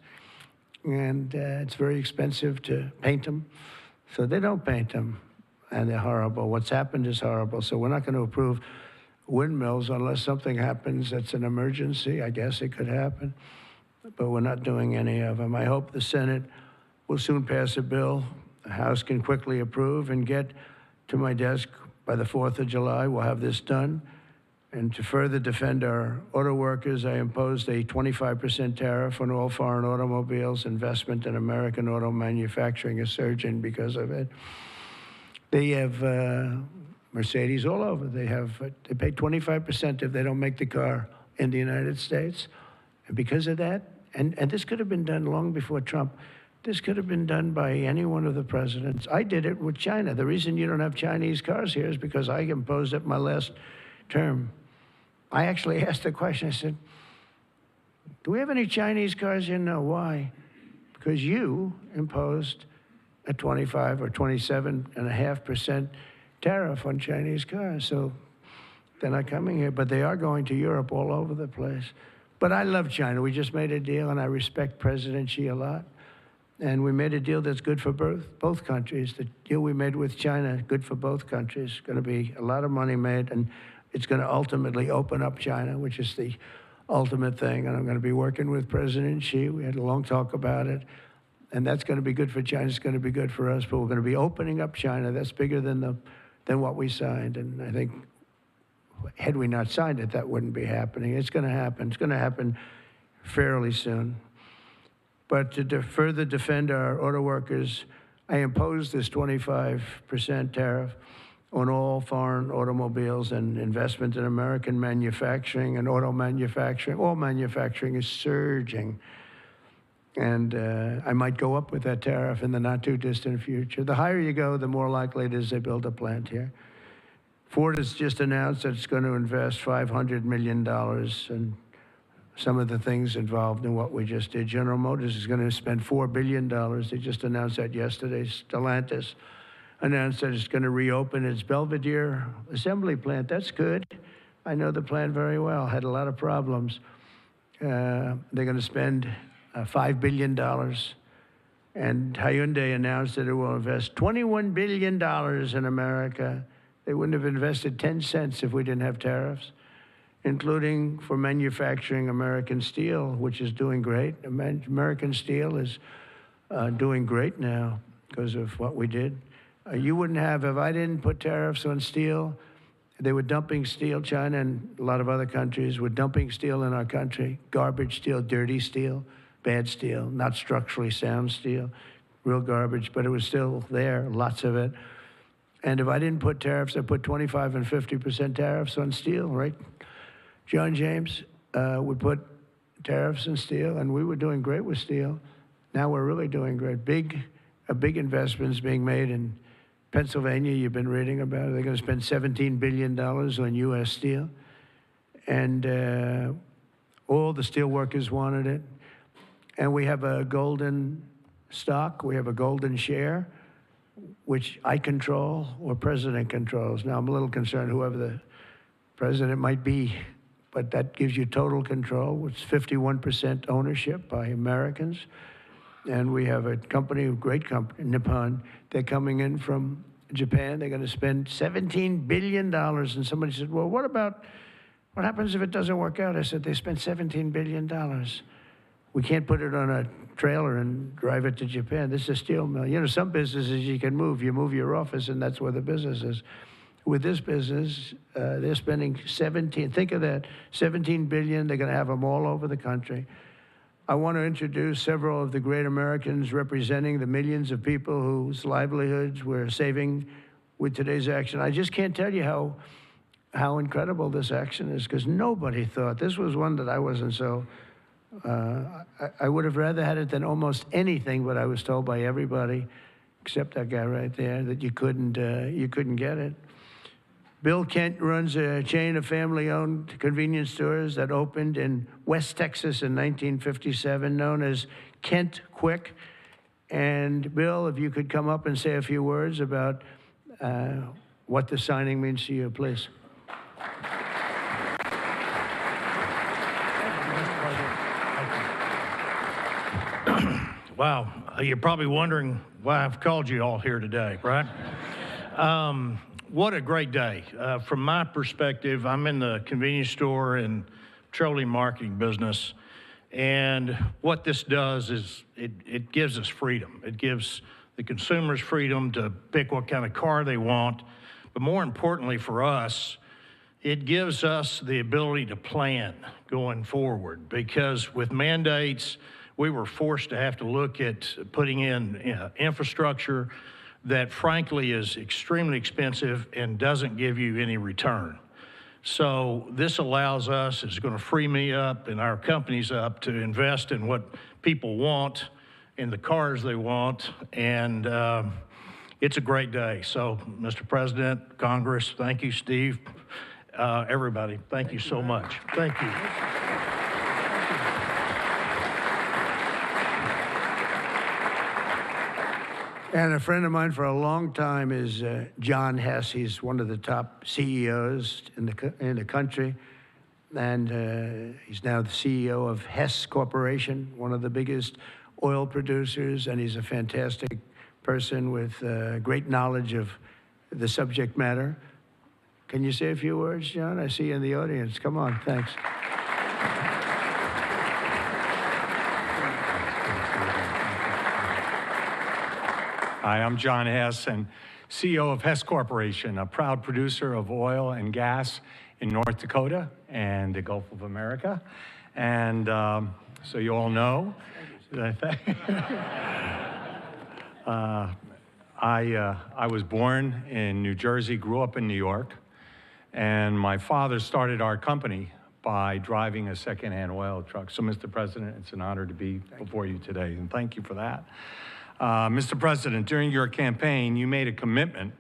And it's very expensive to paint them. So they don't paint them, and they're horrible. What's happened is horrible. So we're not going to approve windmills unless something happens that's an emergency. I guess it could happen, but we're not doing any of them. I hope the Senate will soon pass a bill the House can quickly approve and get to my desk by the 4th of July. We'll have this done. And to further defend our auto workers, I imposed a 25% tariff on all foreign automobiles. Investment in American auto manufacturing is surging because of it. They have Mercedes all over. They pay 25% if they don't make the car in the United States. And because of that, and this could have been done long before Trump, this could have been done by any one of the presidents. I did it with China. The reason you don't have Chinese cars here is because I imposed it my last term. I actually asked the question, I said, do we have any Chinese cars here? No, why? Because you imposed a 25 or 27.5% tariff on Chinese cars. So they're not coming here, but they are going to Europe all over the place. But I love China. We just made a deal, and I respect President Xi a lot. And we made a deal that's good for both countries. The deal we made with China, good for both countries. Going to be a lot of money made, and it's going to ultimately open up China, which is the ultimate thing. And I'm going to be working with President Xi. We had a long talk about it. And that's going to be good for China. It's going to be good for us. But we're going to be opening up China. That's bigger than what we signed. And I think had we not signed it, that wouldn't be happening. It's going to happen. It's going to happen fairly soon. But to further defend our auto workers, I imposed this 25% tariff on all foreign automobiles and investment in American manufacturing and auto manufacturing. All manufacturing is surging. And I might go up with that tariff in the not too distant future. The higher you go, the more likely it is they build a plant here. Ford has just announced that it's going to invest $500 million in some of the things involved in what we just did. General Motors is going to spend $4 billion. They just announced that yesterday. Stellantis announced that it's going to reopen its Belvidere assembly plant. That's good. I know the plant very well. Had a lot of problems. They're going to spend $5 billion. And Hyundai announced that it will invest $21 billion in America. They wouldn't have invested 10 cents if we didn't have tariffs, including for manufacturing American steel, which is doing great. American steel is doing great now because of what we did. You wouldn't have, if I didn't put tariffs on steel, they were dumping steel. China and a lot of other countries were dumping steel in our country. Garbage steel, dirty steel, bad steel, not structurally sound steel, real garbage, but it was still there, lots of it. And if I didn't put tariffs, I put 25 and 50% tariffs on steel, right? John James would put tariffs on steel, and we were doing great with steel. Now we're really doing great. A big investment is being made in Pennsylvania. You've been reading about it. They're going to spend $17 billion on U.S. steel. And all the steel workers wanted it. And we have a golden stock. We have a golden share, which I control or president controls. Now, I'm a little concerned whoever the president might be, but that gives you total control. It's 51% ownership by Americans. And we have a company, a great company, Nippon. They're coming in from Japan. They're going to spend $17 billion. And somebody said, well, what happens if it doesn't work out? I said, they spent $17 billion. We can't put it on a trailer and drive it to Japan. This is a steel mill. You know, some businesses you can move. You move your office, and that's where the business is. With this business, they're spending 17, think of that, 17 billion. They're going to have them all over the country. I want to introduce several of the great Americans representing the millions of people whose livelihoods we're saving with today's action. I just can't tell you how incredible this action is, because nobody thought. This was one that I wasn't so, I would have rather had it than almost anything, but I was told by everybody, except that guy right there, that you couldn't get it. Bill Kent runs a chain of family-owned convenience stores that opened in West Texas in 1957, known as Kent Quick. And Bill, if you could come up and say a few words about what the signing means to you, please.
Wow, you're probably wondering why I've called you all here today, right? What a great day. From my perspective, I'm in the convenience store and petroleum marketing business, and what this does is it gives us freedom. It gives the consumers freedom to pick what kind of car they want, but more importantly for us, it gives us the ability to plan going forward, because with mandates, we were forced to have to look at putting in infrastructure that frankly is extremely expensive and doesn't give you any return. So this allows us, it's going to free me up and our companies up to invest in what people want, in the cars they want, and it's a great day. So, Mr. President, Congress, thank you, Steve, everybody, thank you so much. Thank you.
And a friend of mine for a long time is John Hess. He's one of the top CEOs in the country. And he's now the CEO of Hess Corporation, one of the biggest oil producers. And he's a fantastic person with great knowledge of the subject matter. Can you say a few words, John? I see you in the audience. Come on, thanks.
Hi, I'm John Hess, and CEO of Hess Corporation, a proud producer of oil and gas in North Dakota and the Gulf of America. And so you all know, I was born in New Jersey, grew up in New York, and my father started our company by driving a secondhand oil truck. So, Mr. President, it's an honor to be before you today, and thank you for that. Mr. President, during your campaign, you made a commitment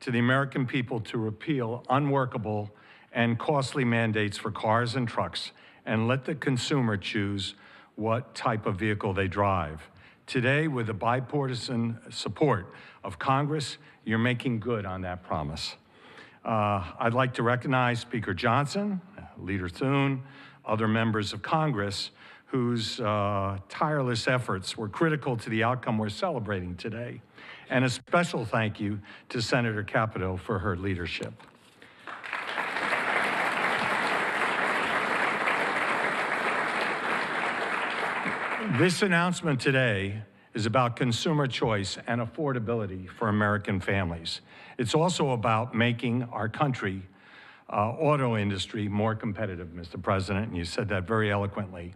to the American people to repeal unworkable and costly mandates for cars and trucks and let the consumer choose what type of vehicle they drive. Today, with the bipartisan support of Congress, you're making good on that promise. I'd like to recognize Speaker Johnson, Leader Thune, other members of Congress whose tireless efforts were critical to the outcome we're celebrating today. And a special thank you to Senator Capito for her leadership. This announcement today is about consumer choice and affordability for American families. It's also about making our country auto industry more competitive, Mr. President, and you said that very eloquently.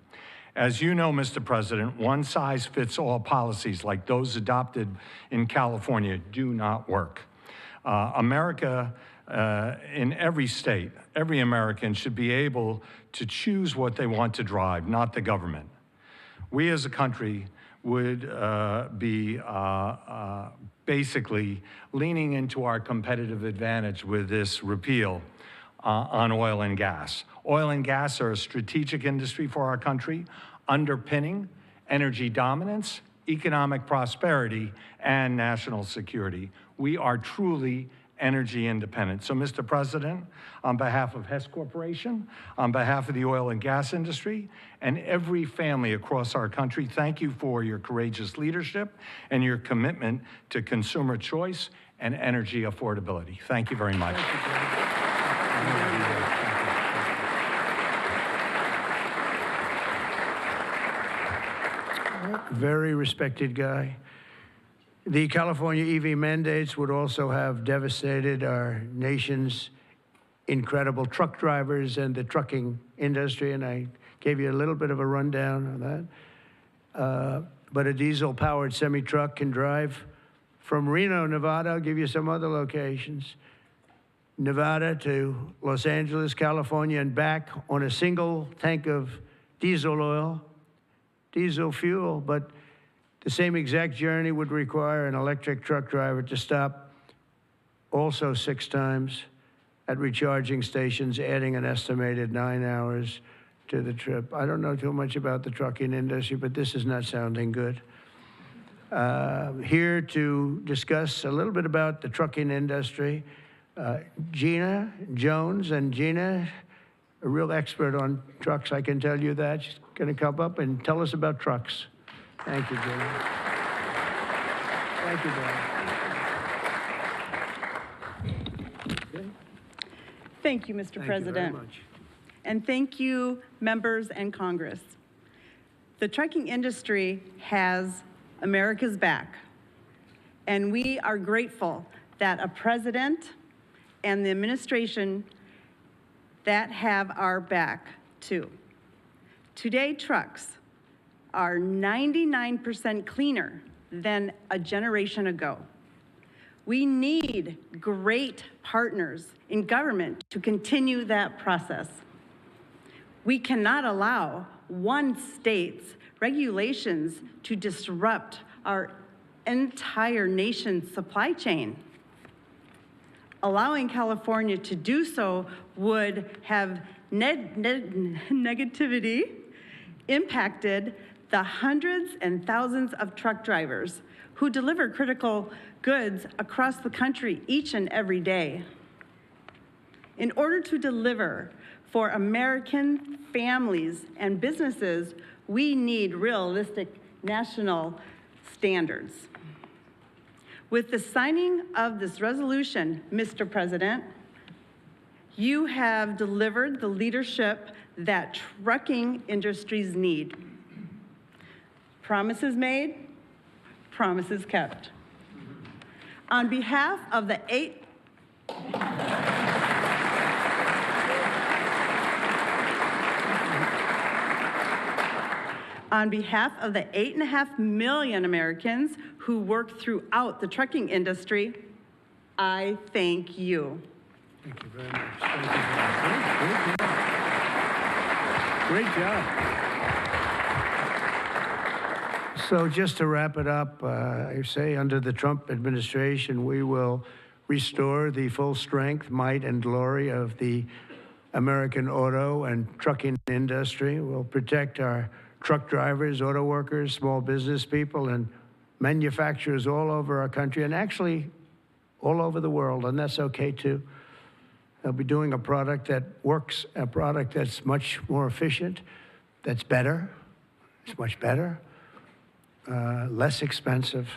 As you know, Mr. President, one-size-fits-all policies like those adopted in California do not work. America, in every state, every American should be able to choose what they want to drive, not the government. We as a country would be basically leaning into our competitive advantage with this repeal on oil and gas. Oil and gas are a strategic industry for our country, underpinning energy dominance, economic prosperity, and national security. We are truly energy independent. So, Mr. President, on behalf of Hess Corporation, on behalf of the oil and gas industry, and every family across our country, thank you for your courageous leadership and your commitment to consumer choice and energy affordability. Thank you very much.
very respected guy. The California EV mandates would also have devastated our nation's incredible truck drivers and the trucking industry, and I gave you a little bit of a rundown on that. But a diesel-powered semi-truck can drive from Reno, Nevada, I'll give you some other locations, Nevada to Los Angeles, California, and back on a single tank of diesel oil, diesel fuel, but the same exact journey would require an electric truck driver to stop also 6 times at recharging stations, adding an estimated 9 hours to the trip. I don't know too much about the trucking industry, but this is not sounding good. Here to discuss a little bit about the trucking industry, Gina Jones. And Gina, a real expert on trucks, I can tell you that. She's going to come up and tell us about trucks. Thank you, Gina. Thank you, Brian.
Thank you, Mr. President.
Thank you very much.
And thank you, members and Congress. The trucking industry has America's back, and we are grateful that a president and the administration that have our back too. Today, trucks are 99% cleaner than a generation ago. We need great partners in government to continue that process. We cannot allow one state's regulations to disrupt our entire nation's supply chain. Allowing California to do so would have negativity impacted the hundreds and thousands of truck drivers who deliver critical goods across the country each and every day. In order to deliver for American families and businesses, we need realistic national standards. With the signing of this resolution, Mr. President, you have delivered the leadership that trucking industries need. Promises made, promises kept. On behalf of the On behalf of the 8.5 million Americans who work throughout the trucking industry, I thank you.
Thank you very much. Thank you very much. Great job. So just to wrap it up, I say under the Trump administration, we will restore the full strength, might, and glory of the American auto and trucking industry. We'll protect our truck drivers, auto workers, small business people, and manufacturers all over our country, and actually all over the world, and that's okay too. They'll be doing a product that works, a product that's much more efficient, that's better, it's much better, less expensive,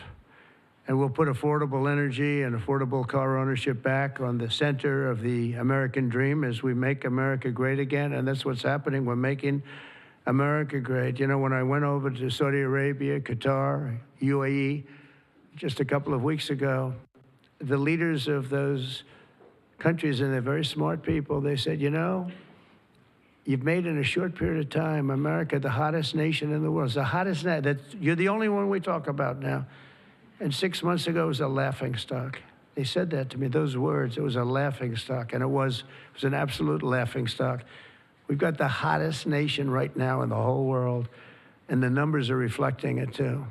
and we'll put affordable energy and affordable car ownership back on the center of the American dream as we make America great again, and that's what's happening. We're making America great. You know, when I went over to Saudi Arabia, Qatar, UAE, just a couple of weeks ago, the leaders of those countries, and they're very smart people, they said, you know, you've made in a short period of time America the hottest nation in the world. It's the hottest, you're the only one we talk about now. And 6 months ago, it was a laughingstock. They said that to me, those words, it was a laughingstock, and it was an absolute laughingstock. We've got the hottest nation right now in the whole world, and the numbers are reflecting it too.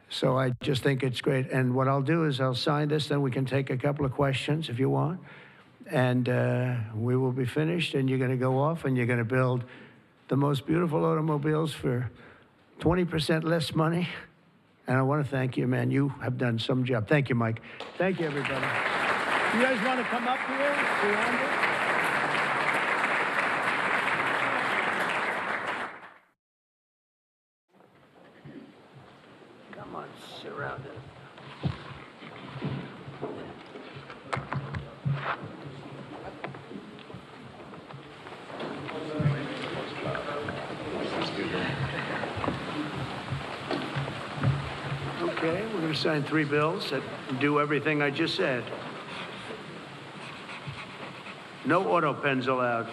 So I just think it's great. And what I'll do is I'll sign this, then we can take a couple of questions if you want. And we will be finished, and you're going to go off, and you're going to build the most beautiful automobiles for 20% less money. And I want to thank you, man. You have done some job. Thank you, Mike. Thank you, everybody. You guys want to come up here? Beyond it? Come on, sit around it. going to sign 3 bills that do everything I just said. No auto pens allowed.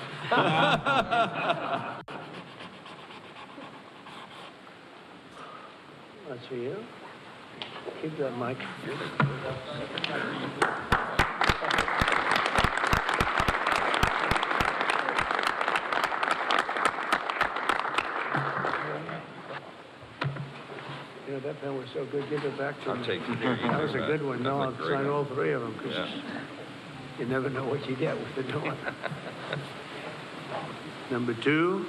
That's for you. Keep that mic. You know, that pen was so good. Give it back to me.
I'll take it. There you
That
go,
was a
Brad.
good one.
That's
No,
a
I'll
great
sign
one.
all 3 of them because
Yeah.
you never know what you get with the new one. Number 2.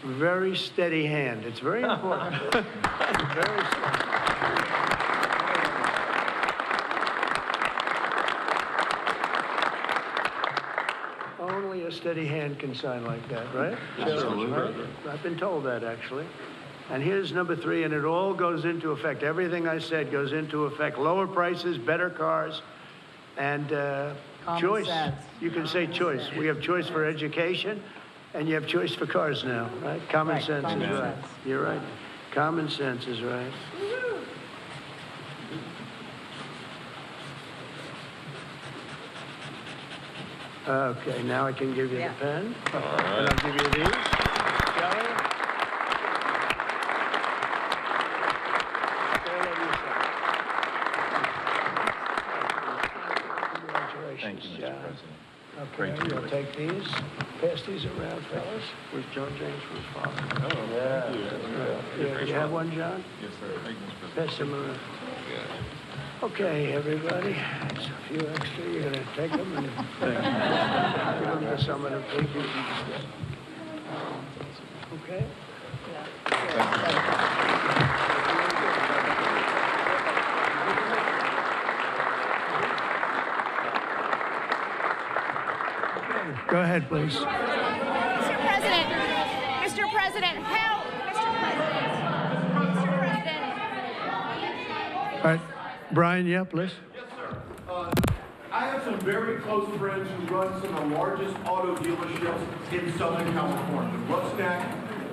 Very steady hand. It's very important. Very steady. Only a steady hand can sign like that, right?
Absolutely.
Right? I've been told that, actually. And here's number 3, and it all goes into effect. Everything I said goes into effect. Lower prices, better cars, and choice.
sense.
You can say choice. We have choice for education, and you have choice for cars now, right? Common
Right,
sense
common
is right.
sense.
You're right. Common sense is right. Okay, now I can give you
Yeah.
the pen. And I'll give you these. Shelley? They'll let you sign. Congratulations,
Thank you, Mr.
John.
President.
Okay, you'll take these. Pass these around, fellas. Where's John James from his father?
Oh, thank you.
Yeah, you have one, John?
Yes, sir. Thank you, Mr. President.
Pass them around. Okay, everybody, it's a few extra. You're gonna take them and give them to some of the people. Okay? Go ahead, please.
Mr. President, Mr. President, help! Mr. President.
All right, Brian, yeah, please.
I have some very close friends who run some of the largest auto dealerships in Southern California, Rusnak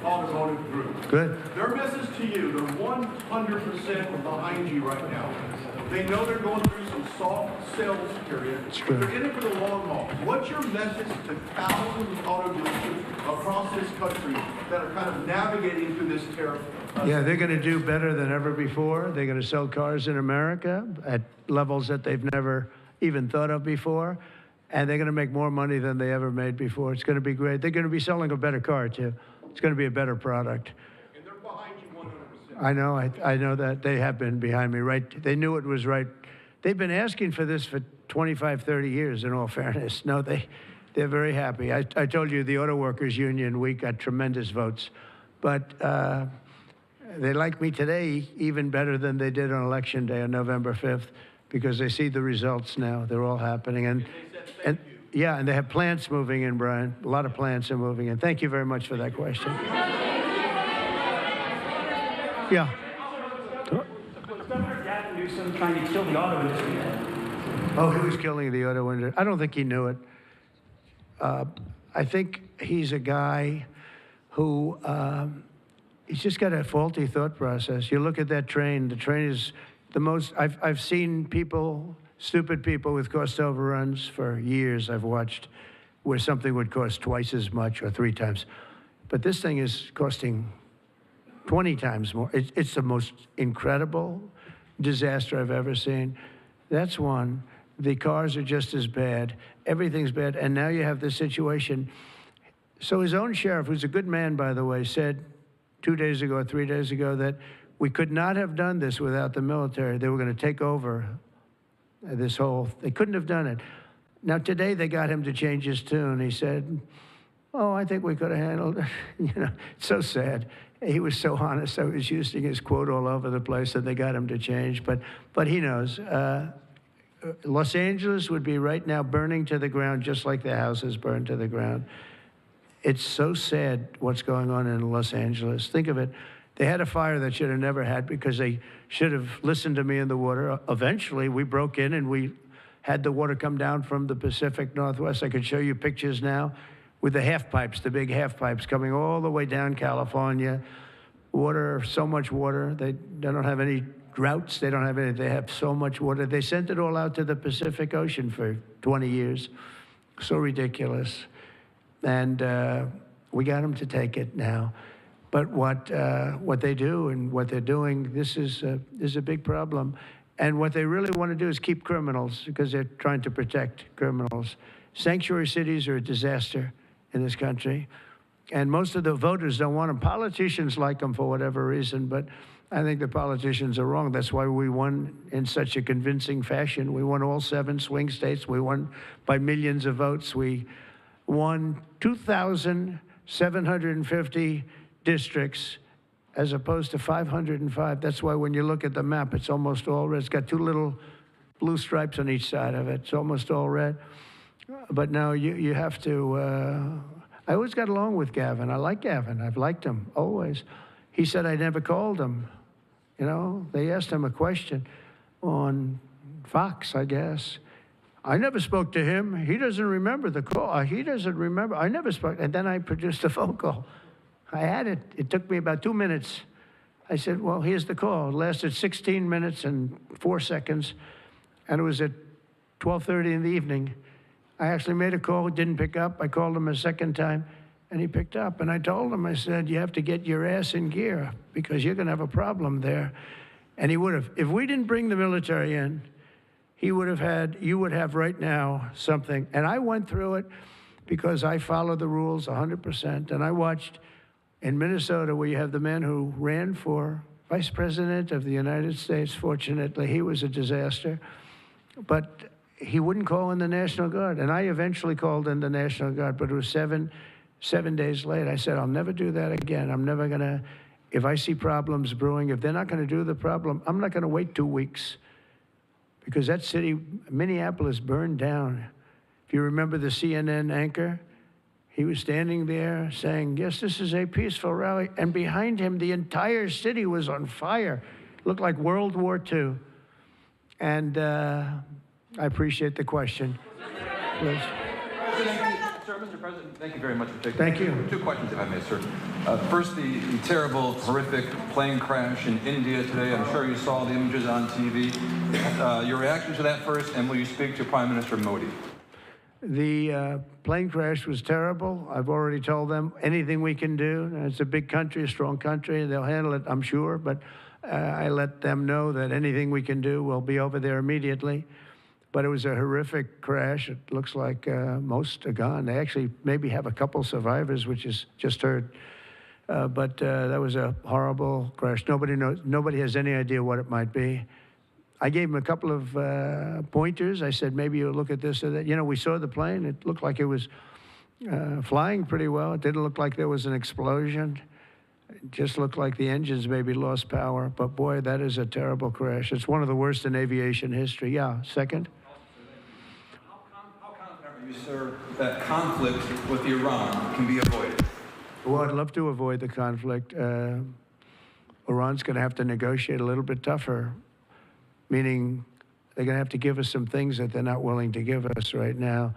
Automotive Group.
Good.
Their message to you, they're 100% behind you right now. They know they're going through some soft sales period, but they're in it for the long haul. What's your message to thousands of auto dealerships across this country that are kind of navigating through this tariff?
Yeah, they're going to do better than ever before. They're going to sell cars in America at levels that they've never even thought of before. And they're going to make more money than they ever made before. It's going to be great. They're going to be selling a better car, too. It's going to be a better product.
And they're behind you 100%.
I know. I know that. They have been behind me, right? They knew it was right. They've been asking for this for 25, 30 years, in all fairness. No, they're very happy. I told you the Auto Workers Union, we got tremendous votes. But they like me today even better than they did on Election Day on November 5th because they see the results now. They're all happening. And yeah, and they have plants moving in, Brian. A lot of plants are moving in. Thank you very much for that question. Yeah.
Governor Gavin Newsom trying to kill the auto industry.
Oh, he was killing the auto industry. I don't think he knew it. I think he's a guy who, he's just got a faulty thought process. You look at that train, the train is the most, I've seen people, stupid people with cost overruns for years I've watched where something would cost twice as much or 3 times. But this thing is costing 20 times more. It's the most incredible disaster I've ever seen. That's one. The cars are just as bad. Everything's bad. And now you have this situation. So his own sheriff, who's a good man, by the way, said 2 days ago or 3 days ago that we could not have done this without the military. They were going to take over this whole, they couldn't have done it. Now today they got him to change his tune. He said, oh, I think we could have handled it. You know, it's so sad. He was so honest. I was using his quote all over the place, and they got him to change. But he knows. Los Angeles would be right now burning to the ground, just like the houses burned to the ground. It's so sad what's going on in Los Angeles. Think of it. They had a fire that should have never had because they should have listened to me in the water. Eventually, we broke in and we had the water come down from the Pacific Northwest. I could show you pictures now with the half pipes, the big half pipes coming all the way down California. Water, so much water. They don't have any droughts. They don't have any. They have so much water. They sent it all out to the Pacific Ocean for 20 years. So ridiculous. And we got them to take it now. But what they do and what they're doing, this is a big problem. And what they really want to do is keep criminals because they're trying to protect criminals. Sanctuary cities are a disaster in this country. And most of the voters don't want them. Politicians like them for whatever reason, but I think the politicians are wrong. That's why we won in such a convincing fashion. We won all 7 swing states. We won by millions of votes. We won 2,750 districts as opposed to 505. That's why when you look at the map, it's almost all red. It's got 2 little blue stripes on each side of it. It's almost all red. But now you have to... I always got along with Gavin. I like Gavin. I've liked him, always. He said I never called him. You know, they asked him a question on Fox, I guess. I never spoke to him. He doesn't remember the call. He doesn't remember. I never spoke. And then I produced a phone call. I had it. It took me about 2 minutes. I said, well, here's the call. It lasted 16 minutes and 4 seconds. And it was at 12:30 in the evening. I actually made a call, didn't pick up. I called him a second time, and he picked up. And I told him, I said, you have to get your ass in gear because you're going to have a problem there. And he would have. If we didn't bring the military in, you would have right now something. And I went through it because I follow the rules 100%. And I watched in Minnesota where you have the man who ran for vice president of the United States. Fortunately, he was a disaster. But he wouldn't call in the National Guard. And I eventually called in the National Guard, but it was seven days late. I said, I'll never do that again. I'm never going to, if I see problems brewing, if they're not going to do the problem, I'm not going to wait 2 weeks. Because that city, Minneapolis, burned down. If you remember the CNN anchor, he was standing there saying, yes, this is a peaceful rally. And behind him, the entire city was on fire. It looked like World War II. And I appreciate the question. Please.
Sir, Mr. President, thank you very much for taking.
Thank you.
2 questions, if I may, sir. First, the terrible, horrific plane crash in India today. I'm sure you saw the images on TV. Your reaction to that first, and will you speak to Prime Minister Modi?
The plane crash was terrible. I've already told them anything we can do. It's a big country, a strong country. They'll handle it, I'm sure. But I let them know that anything we can do, we'll be over there immediately. But it was a horrific crash. It looks like most are gone. They actually maybe have a couple survivors, which is just heard. But that was a horrible crash. Nobody knows. Nobody has any idea what it might be. I gave him a couple of pointers. I said, maybe you'll look at this or that. You know, we saw the plane. It looked like it was flying pretty well. It didn't look like there was an explosion. It just looked like the engines maybe lost power. But boy, that is a terrible crash. It's one of the worst in aviation history. Yeah, second.
How confident are you, sir, that conflict with Iran can be avoided?
Well, I'd love to avoid the conflict. Iran's going to have to negotiate a little bit tougher, meaning they're going to have to give us some things that they're not willing to give us right now.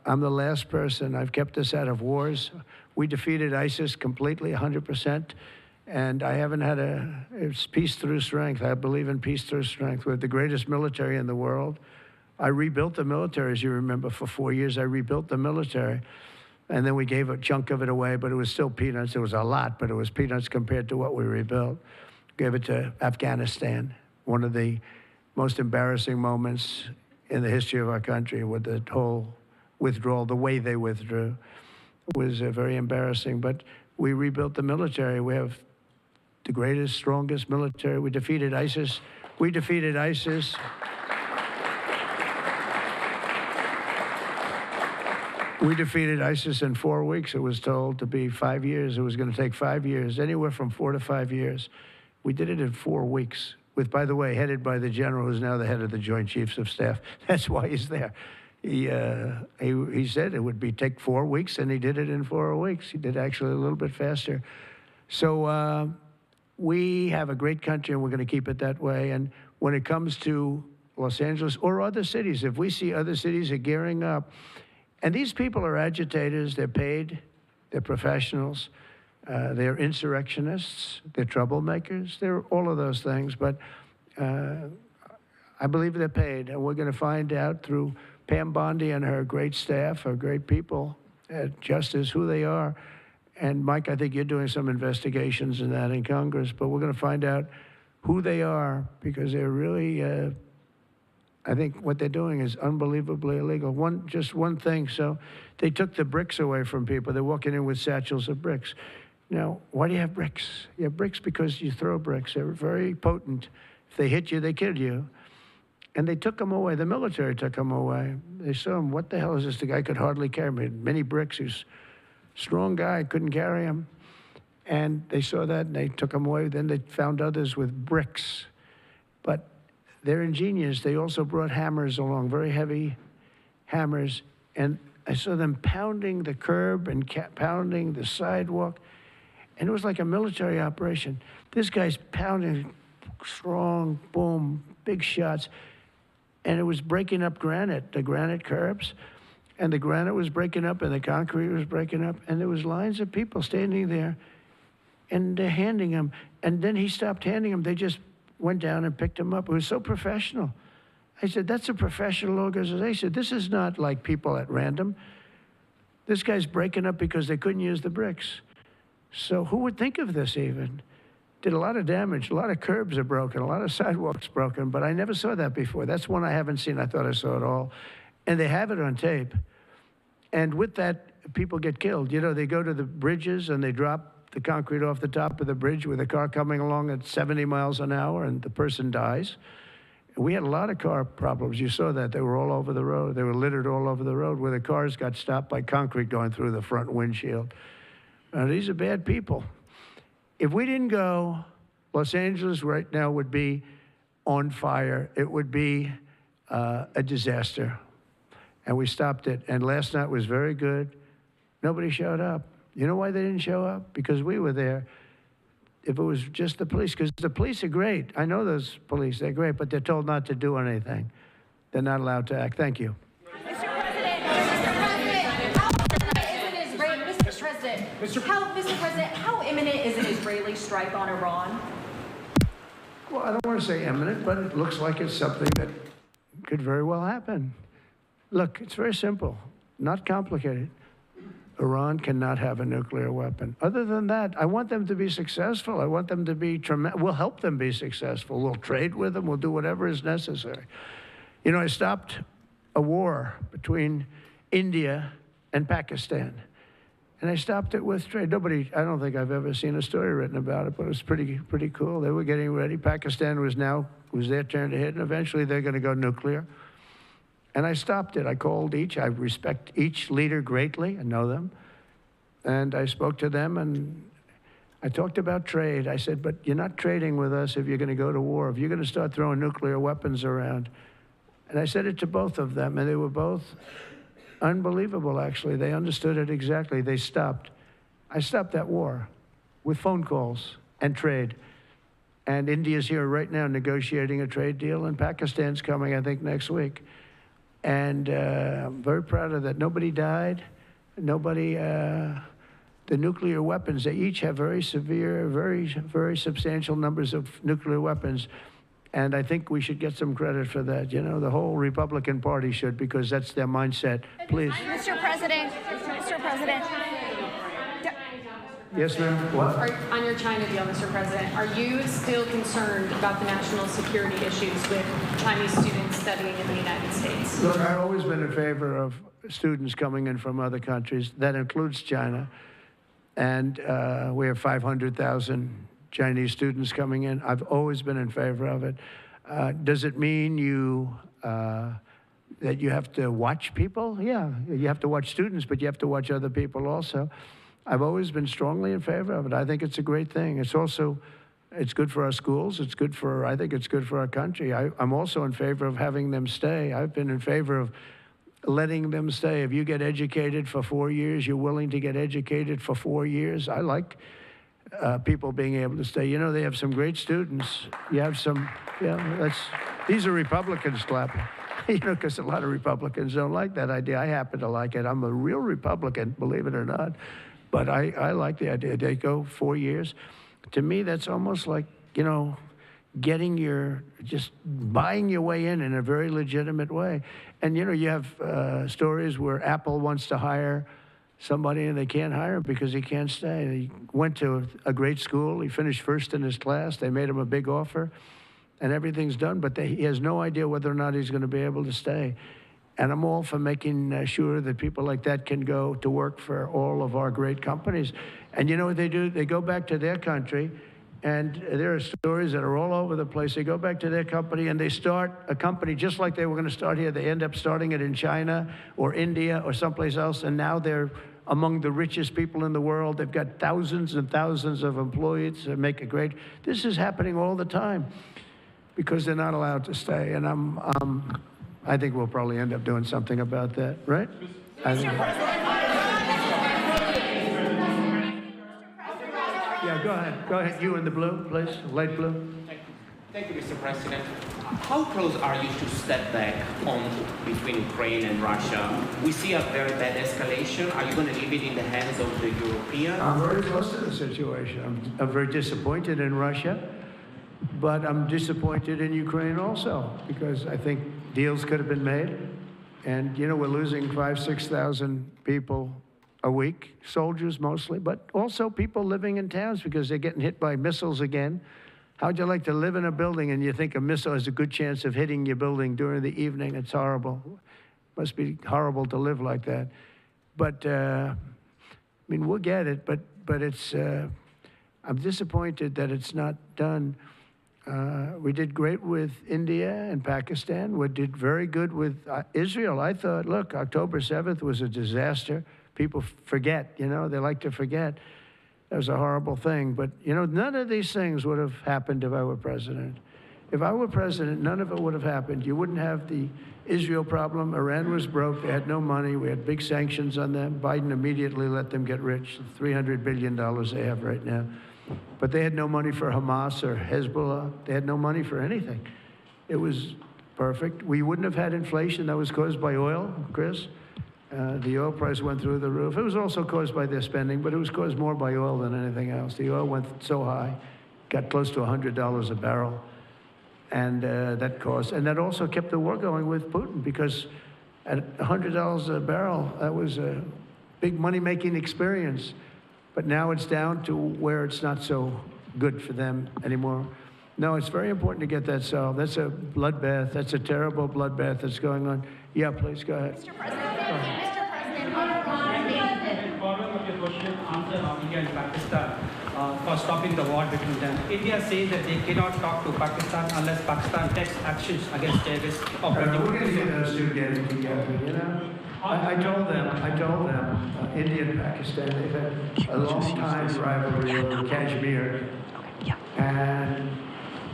I'm the last person. I've kept us out of wars. We defeated ISIS completely, 100%. And I haven't had it's peace through strength. I believe in peace through strength. We're the greatest military in the world. I rebuilt the military, as you remember, for 4 years. I rebuilt the military. And then we gave a chunk of it away, but it was still peanuts. It was a lot, but it was peanuts compared to what we rebuilt. Gave it to Afghanistan, one of the most embarrassing moments in the history of our country with the whole withdrawal, the way they withdrew was very embarrassing. But we rebuilt the military. We have the greatest, strongest military. We defeated ISIS. We defeated ISIS. We defeated ISIS in 4 weeks. It was told to be 5 years. It was going to take 5 years, anywhere from 4 to 5 years. We did it in 4 weeks, with, by the way, headed by the general who's now the head of the Joint Chiefs of Staff. That's why he's there. He said it would take 4 weeks, and he did it in 4 weeks. He did actually a little bit faster. So we have a great country, and we're going to keep it that way. And when it comes to Los Angeles or other cities, if we see other cities are gearing up, and these people are agitators, they're paid, they're professionals, they're insurrectionists, they're troublemakers, they're all of those things, but I believe they're paid, and we're going to find out through Pam Bondi and her great staff, her great people at Justice, who they are. And Mike, I think you're doing some investigations in that in Congress, but we're going to find out who they are, because they're really, I think what they're doing is unbelievably illegal. Just one thing, so they took the bricks away from people. They're walking in with satchels of bricks. Now, why do you have bricks? You have bricks because you throw bricks. They're very potent. If they hit you, they kill you. And they took them away. The military took them away. They saw him, what the hell is this? The guy could hardly carry me. Many bricks. He's a strong guy, couldn't carry him. And they saw that, and they took them away. Then they found others with bricks. But they're ingenious. They also brought hammers along, very heavy hammers. And I saw them pounding the curb and pounding the sidewalk. And it was like a military operation. This guy's pounding strong, boom, big shots. And it was breaking up granite, the granite curbs. And the granite was breaking up, and the concrete was breaking up. And there was lines of people standing there, and they're handing him. And then he stopped handing them. They just went down and picked him up. It was so professional. I said, that's a professional organization. This is not like people at random. This guy's breaking up because they couldn't use the bricks. So who would think of this even? Did a lot of damage. A lot of curbs are broken. A lot of sidewalks broken. But I never saw that before. That's one I haven't seen. I thought I saw it all. And they have it on tape. And with that, people get killed. You know, they go to the bridges and they drop the concrete off the top of the bridge with a car coming along at 70 miles an hour, and the person dies. We had a lot of car problems. You saw that. They were all over the road. They were littered all over the road, where the cars got stopped by concrete going through the front windshield. These are bad people. If we didn't go, Los Angeles right now would be on fire. It would be a disaster. And we stopped it. And last night was very good. Nobody showed up. You know why they didn't show up? Because we were there. If it was just the police, because the police are great. I know those police, they're great, but they're told not to do anything. They're not allowed to act. Thank you.
Mr. President, how imminent is an Israeli strike on Iran?
Well, I don't want to say imminent, but it looks like it's something that could very well happen. Look, it's very simple, not complicated. Iran cannot have a nuclear weapon. Other than that, I want them to be successful. I want them to be tremendous. We'll help them be successful. We'll trade with them. We'll do whatever is necessary. You know, I stopped a war between India and Pakistan. And I stopped it with trade. I don't think I've ever seen a story written about it, but it was pretty cool. They were getting ready. Pakistan was their turn to hit, and eventually they're going to go nuclear. And I stopped it. I called each. I respect each leader greatly. I know them. And I spoke to them, and I talked about trade. I said, but you're not trading with us if you're going to go to war, if you're going to start throwing nuclear weapons around. And I said it to both of them, and they were both unbelievable, actually. They understood it exactly. They stopped. I stopped that war with phone calls and trade. And India's here right now negotiating a trade deal, and Pakistan's coming, I think, next week. And I'm very proud of that. Nobody died. Nobody, the nuclear weapons, they each have very severe, very substantial numbers of nuclear weapons. And I think we should get some credit for that. You know, the whole Republican Party should, because that's their mindset. Please.
Mr. President.
Yes, ma'am. What?
On your China deal, Mr. President, are you still concerned about the national security issues with Chinese students studying in the United States?
Look, I've always been in favor of students coming in from other countries. That includes China. And we have 500,000 Chinese students coming in. I've always been in favor of it. Does it mean that you have to watch people? Yeah, you have to watch students, but you have to watch other people also. I've always been strongly in favor of it. I think it's a great thing. It's good for our schools. I think it's good for our country. I'm also in favor of having them stay. I've been in favor of letting them stay. If you get educated for 4 years, you're willing to get educated for 4 years. I like people being able to stay. You know, they have some great students. You have some, these are Republicans clapping. You know, because a lot of Republicans don't like that idea. I happen to like it. I'm a real Republican, believe it or not. But I like the idea. They go 4 years. To me, that's almost like, you know, just buying your way in a very legitimate way. And, you know, you have stories where Apple wants to hire somebody and they can't hire him because he can't stay. He went to a great school. He finished first in his class. They made him a big offer. And everything's done, but he has no idea whether or not he's going to be able to stay. And I'm all for making sure that people like that can go to work for all of our great companies. And you know what they do? They go back to their country, and there are stories that are all over the place. They go back to their company, and they start a company just like they were going to start here. They end up starting it in China or India or someplace else, and now they're among the richest people in the world. They've got thousands and thousands of employees that make it great. This is happening all the time, because they're not allowed to stay. And I think we'll probably end up doing something about that, right? Yeah, go ahead. Go ahead. You in the blue, please. Light blue.
Thank you, Mr. President. How close are you to step back between Ukraine and Russia? We see a very bad escalation. Are you going to leave it in the hands of the Europeans?
I'm very close to the situation. I'm very disappointed in Russia. But I'm disappointed in Ukraine also, because I think deals could have been made. And, you know, we're losing 5,000, 6,000 people a week, soldiers mostly, but also people living in towns because they're getting hit by missiles again. How'd you like to live in a building and you think a missile has a good chance of hitting your building during the evening? It's horrible. Must be horrible to live like that. But, I mean, we'll get it, but it's, I'm disappointed that it's not done. We did great with India and Pakistan. We did very good with Israel. I thought, look, October 7th was a disaster. People forget, you know, they like to forget. That was a horrible thing. But, you know, none of these things would have happened if I were president. If I were president, none of it would have happened. You wouldn't have the Israel problem. Iran was broke. They had no money. We had big sanctions on them. Biden immediately let them get rich, $300 billion they have right now. But they had no money for Hamas or Hezbollah. They had no money for anything. It was perfect. We wouldn't have had inflation that was caused by oil, Chris. The oil price went through the roof. It was also caused by their spending, but it was caused more by oil than anything else. The oil went so high, got close to $100 a barrel. And that also kept the war going with Putin, because at $100 a barrel, that was a big money-making experience. But now it's down to where it's not so good for them anymore. No, it's very important to get that solved. That's a bloodbath. That's a terrible bloodbath that's going on. Yeah, please, go ahead.
Mr. President,
Following up your question, answer on India and Pakistan for stopping the war between them. India says that they cannot talk to Pakistan unless Pakistan takes actions against terrorists.
We're going to get those two getting together, you know? I told them, India and Pakistan, they've had a long time rivalry over Kashmir. And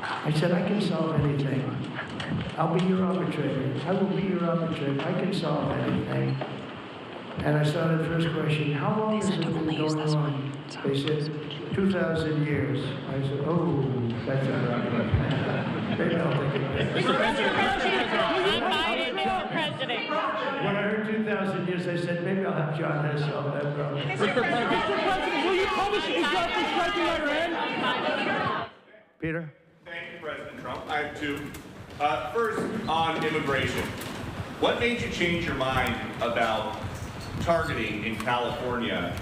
I said, I can solve anything. I'll be your arbitrator. I will be your arbitrator. I can solve anything. And I started the first question, how long has it been going on? They said, 2,000 years. I said, oh, that's not right. Maybe I'll take it.
Mr. President, Mr. President.
When I heard 2,000 years, I said, maybe I'll have John Hess solve that problem.
Mr. President,
will you publish exactly striking Iran?
Peter?
Thank you, President Trump. I have two. First, on immigration. What made you change your mind about targeting in California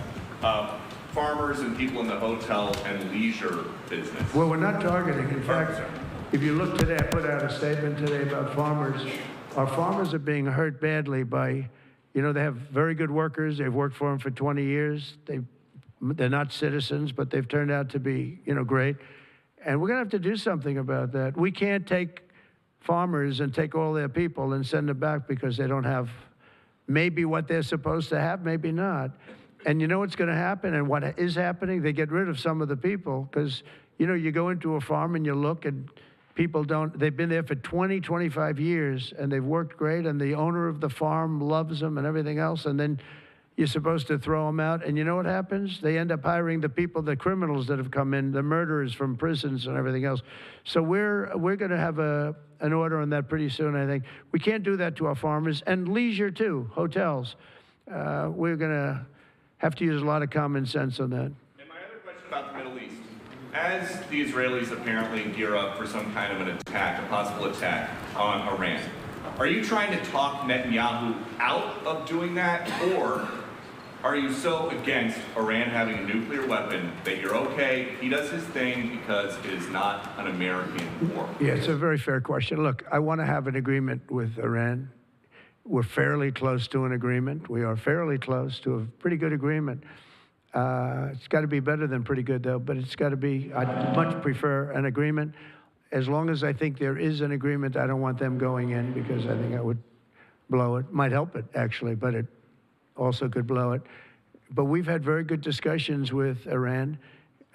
farmers and people in the hotel and leisure business?
Well, we're not targeting. In fact, if you look today, I put out a statement today about farmers. Our farmers are being hurt badly by, you know, they have very good workers. They've worked for them for 20 years. They're not citizens, but they've turned out to be, you know, great. And we're going to have to do something about that. We can't take farmers and take all their people and send them back because they don't have maybe what they're supposed to have, maybe not. And you know what's going to happen and what is happening? They get rid of some of the people because, you know, you go into a farm and you look and people they've been there for 20, 25 years and they've worked great and the owner of the farm loves them and everything else. And then you're supposed to throw them out. And you know what happens? They end up hiring the people, the criminals that have come in, the murderers from prisons and everything else. So we're going to have an order on that pretty soon, I think. We can't do that to our farmers. And leisure, too, hotels. We're going to have to use a lot of common sense on that.
And my other question about the Middle East. As the Israelis apparently gear up for some kind of an attack, a possible attack on Iran, are you trying to talk Netanyahu out of doing that, or are you so against Iran having a nuclear weapon that you're okay, he does his thing because it is not an American war?
Yeah, it's a very fair question. Look, I want to have an agreement with Iran. We're fairly close to an agreement. We are fairly close to a pretty good agreement. It's got to be better than pretty good, though, but it's got to be, I'd much prefer an agreement. As long as I think there is an agreement, I don't want them going in because I think I would blow it. Might help it, actually, but it also could blow it. But we've had very good discussions with Iran.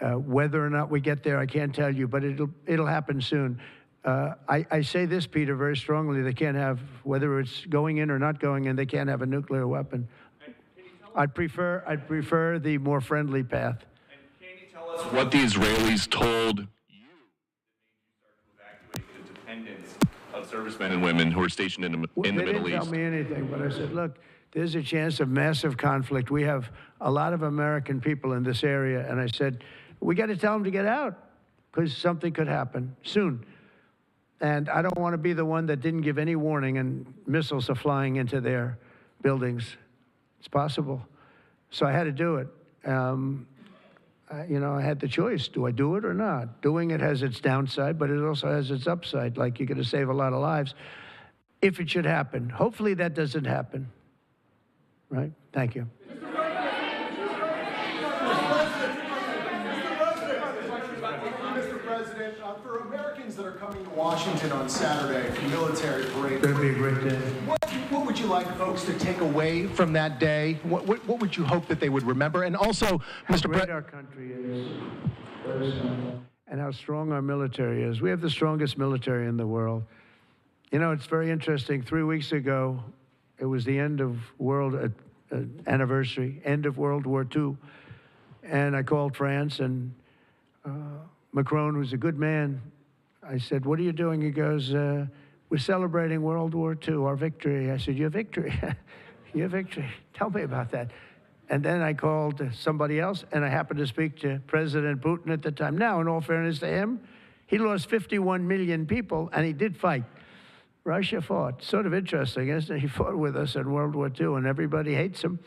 Whether or not we get there, I can't tell you, but it'll happen soon. I say this, Peter, very strongly. They can't have, whether it's going in or not going in, they can't have a nuclear weapon. I'd prefer the more friendly path.
And can you tell us what the Israelis told you that made you start to evacuate the dependents of servicemen and women who are stationed in the Middle East?
They didn't tell me anything, but I said, look, there's a chance of massive conflict. We have a lot of American people in this area, and I said, we got to tell them to get out because something could happen soon. And I don't want to be the one that didn't give any warning and missiles are flying into their buildings. It's possible. So I had to do it. I had the choice. Do I do it or not? Doing it has its downside, but it also has its upside, like you're going to save a lot of lives if it should happen. Hopefully that doesn't happen. Right? Thank you.
Mr. President, for Americans that are coming to Washington on Saturday for military parade,
It's going to be a great day.
What would you like folks to take away from that day? What would you hope that they would remember? And also, Mr.
President, our country is, and how strong our military is. We have the strongest military in the world. You know, it's very interesting. 3 weeks ago, it was the end of world anniversary, end of World War II. And I called France, and Macron, who's a good man, I said, what are you doing? He goes, we're celebrating World War II, our victory. I said, your victory? Your victory. Tell me about that. And then I called somebody else, and I happened to speak to President Putin at the time. Now, in all fairness to him, he lost 51 million people, and he did fight. Russia fought. Sort of interesting, isn't it? He fought with us in World War II, and everybody hates him.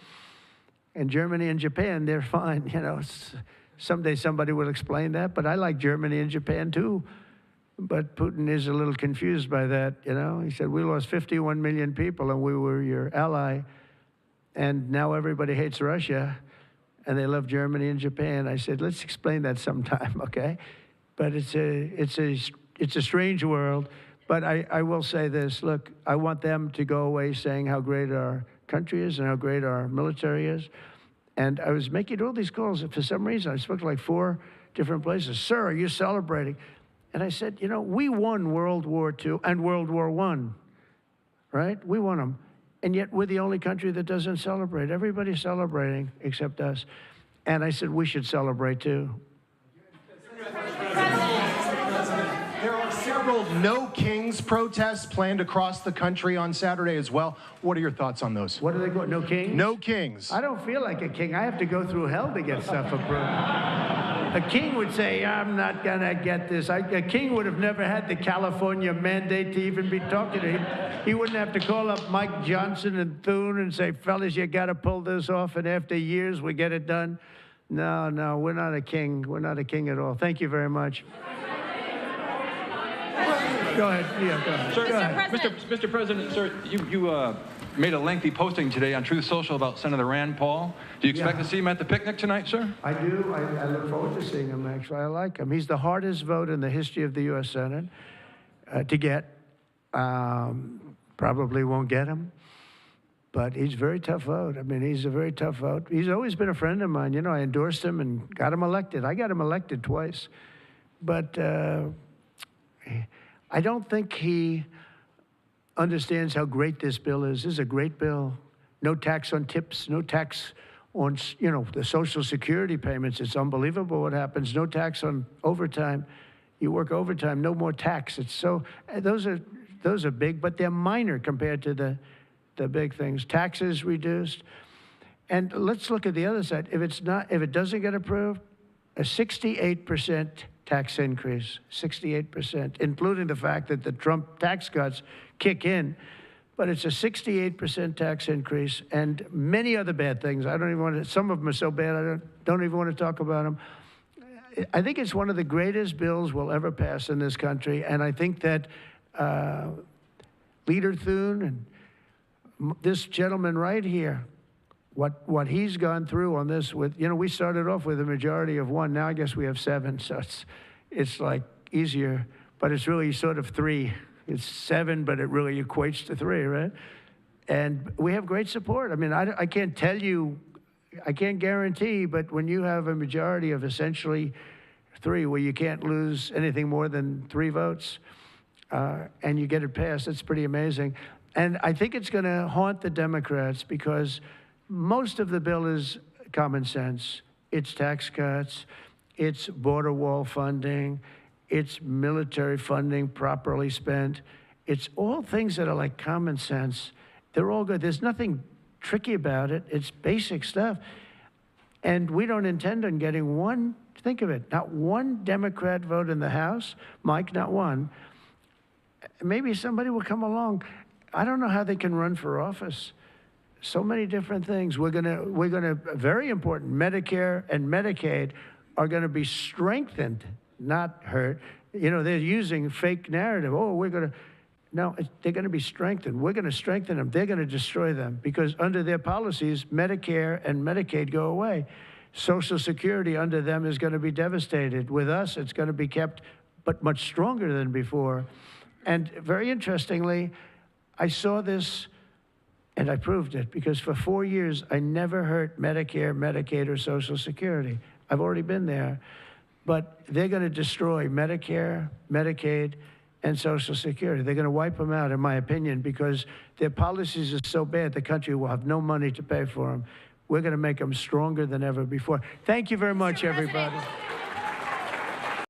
And Germany and Japan, they're fine. You know, someday somebody will explain that, but I like Germany and Japan, too. But Putin is a little confused by that, you know. He said, we lost 51 million people, and we were your ally. And now everybody hates Russia, and they love Germany and Japan. I said, let's explain that sometime, okay? But it's a strange world. But I will say this, look, I want them to go away saying how great our country is and how great our military is. And I was making all these calls, and for some reason, I spoke to like 4 different places. Sir, are you celebrating? And I said, you know, we won World War II and World War I, right? We won them. And yet we're the only country that doesn't celebrate. Everybody's celebrating except us. And I said, we should celebrate too.
There are several No Kings protests planned across the country on Saturday as well. What are your thoughts on those?
What are they called? No Kings?
No Kings.
I don't feel like a king. I have to go through hell to get stuff approved. A king would say, I'm not going to get this. A king would have never had the California mandate to even be talking to him. He wouldn't have to call up Mike Johnson and Thune and say, fellas, you got to pull this off, and after years, we get it done. No, we're not a king. We're not a king at all. Thank you very much. Go ahead. Yeah, go ahead.
Sir,
go ahead.
Mr. President, sir, you made a lengthy posting today on Truth Social about Senator Rand Paul. Do you expect to see him at the picnic tonight, sir?
I do. I look forward to seeing him, actually. I like him. He's the hardest vote in the history of the U.S. Senate to get. Probably won't get him, but he's a very tough vote. I mean, he's a very tough vote. He's always been a friend of mine. You know, I endorsed him and got him elected. I got him elected twice. But I don't think he understands how great this bill is. This is a great bill. No tax on tips, no tax on, the Social Security payments. It's unbelievable what happens. No tax on overtime. You work overtime, no more tax. It's so, those are big, but they're minor compared to the big things. Taxes reduced. And let's look at the other side. If it doesn't get approved, a 68% tax increase, 68%, including the fact that the Trump tax cuts kick in. But it's a 68% tax increase and many other bad things. I don't even want to, some of them are so bad, I don't even want to talk about them. I think it's one of the greatest bills we'll ever pass in this country. And I think that Leader Thune and this gentleman right here, what he's gone through on this with, we started off with a majority of 1. Now I guess we have 7. So it's like easier, but it's really sort of 3. It's 7, but it really equates to 3, right? And we have great support. I mean, I can't tell you, I can't guarantee, but when you have a majority of essentially 3, where you can't lose anything more than 3 votes, and you get it passed, it's pretty amazing. And I think it's going to haunt the Democrats because most of the bill is common sense. It's tax cuts, it's border wall funding, it's military funding properly spent. It's all things that are like common sense. They're all good. There's nothing tricky about it. It's basic stuff. And we don't intend on getting one, think of it, not one Democrat vote in the House. Mike, not one. Maybe somebody will come along. I don't know how they can run for office. So many different things. We're gonna, very important, Medicare and Medicaid are gonna be strengthened, not hurt. They're using fake narrative. Oh, no, they're going to be strengthened. We're going to strengthen them. They're going to destroy them because under their policies, Medicare and Medicaid go away. Social Security under them is going to be devastated. With us, it's going to be kept, but much stronger than before. And very interestingly, I saw this and I proved it because for 4 years, I never hurt Medicare, Medicaid, or Social Security. I've already been there. But they're going to destroy Medicare, Medicaid, and Social Security. They're going to wipe them out, in my opinion, because their policies are so bad, the country will have no money to pay for them. We're going to make them stronger than ever before. Thank you very much, everybody.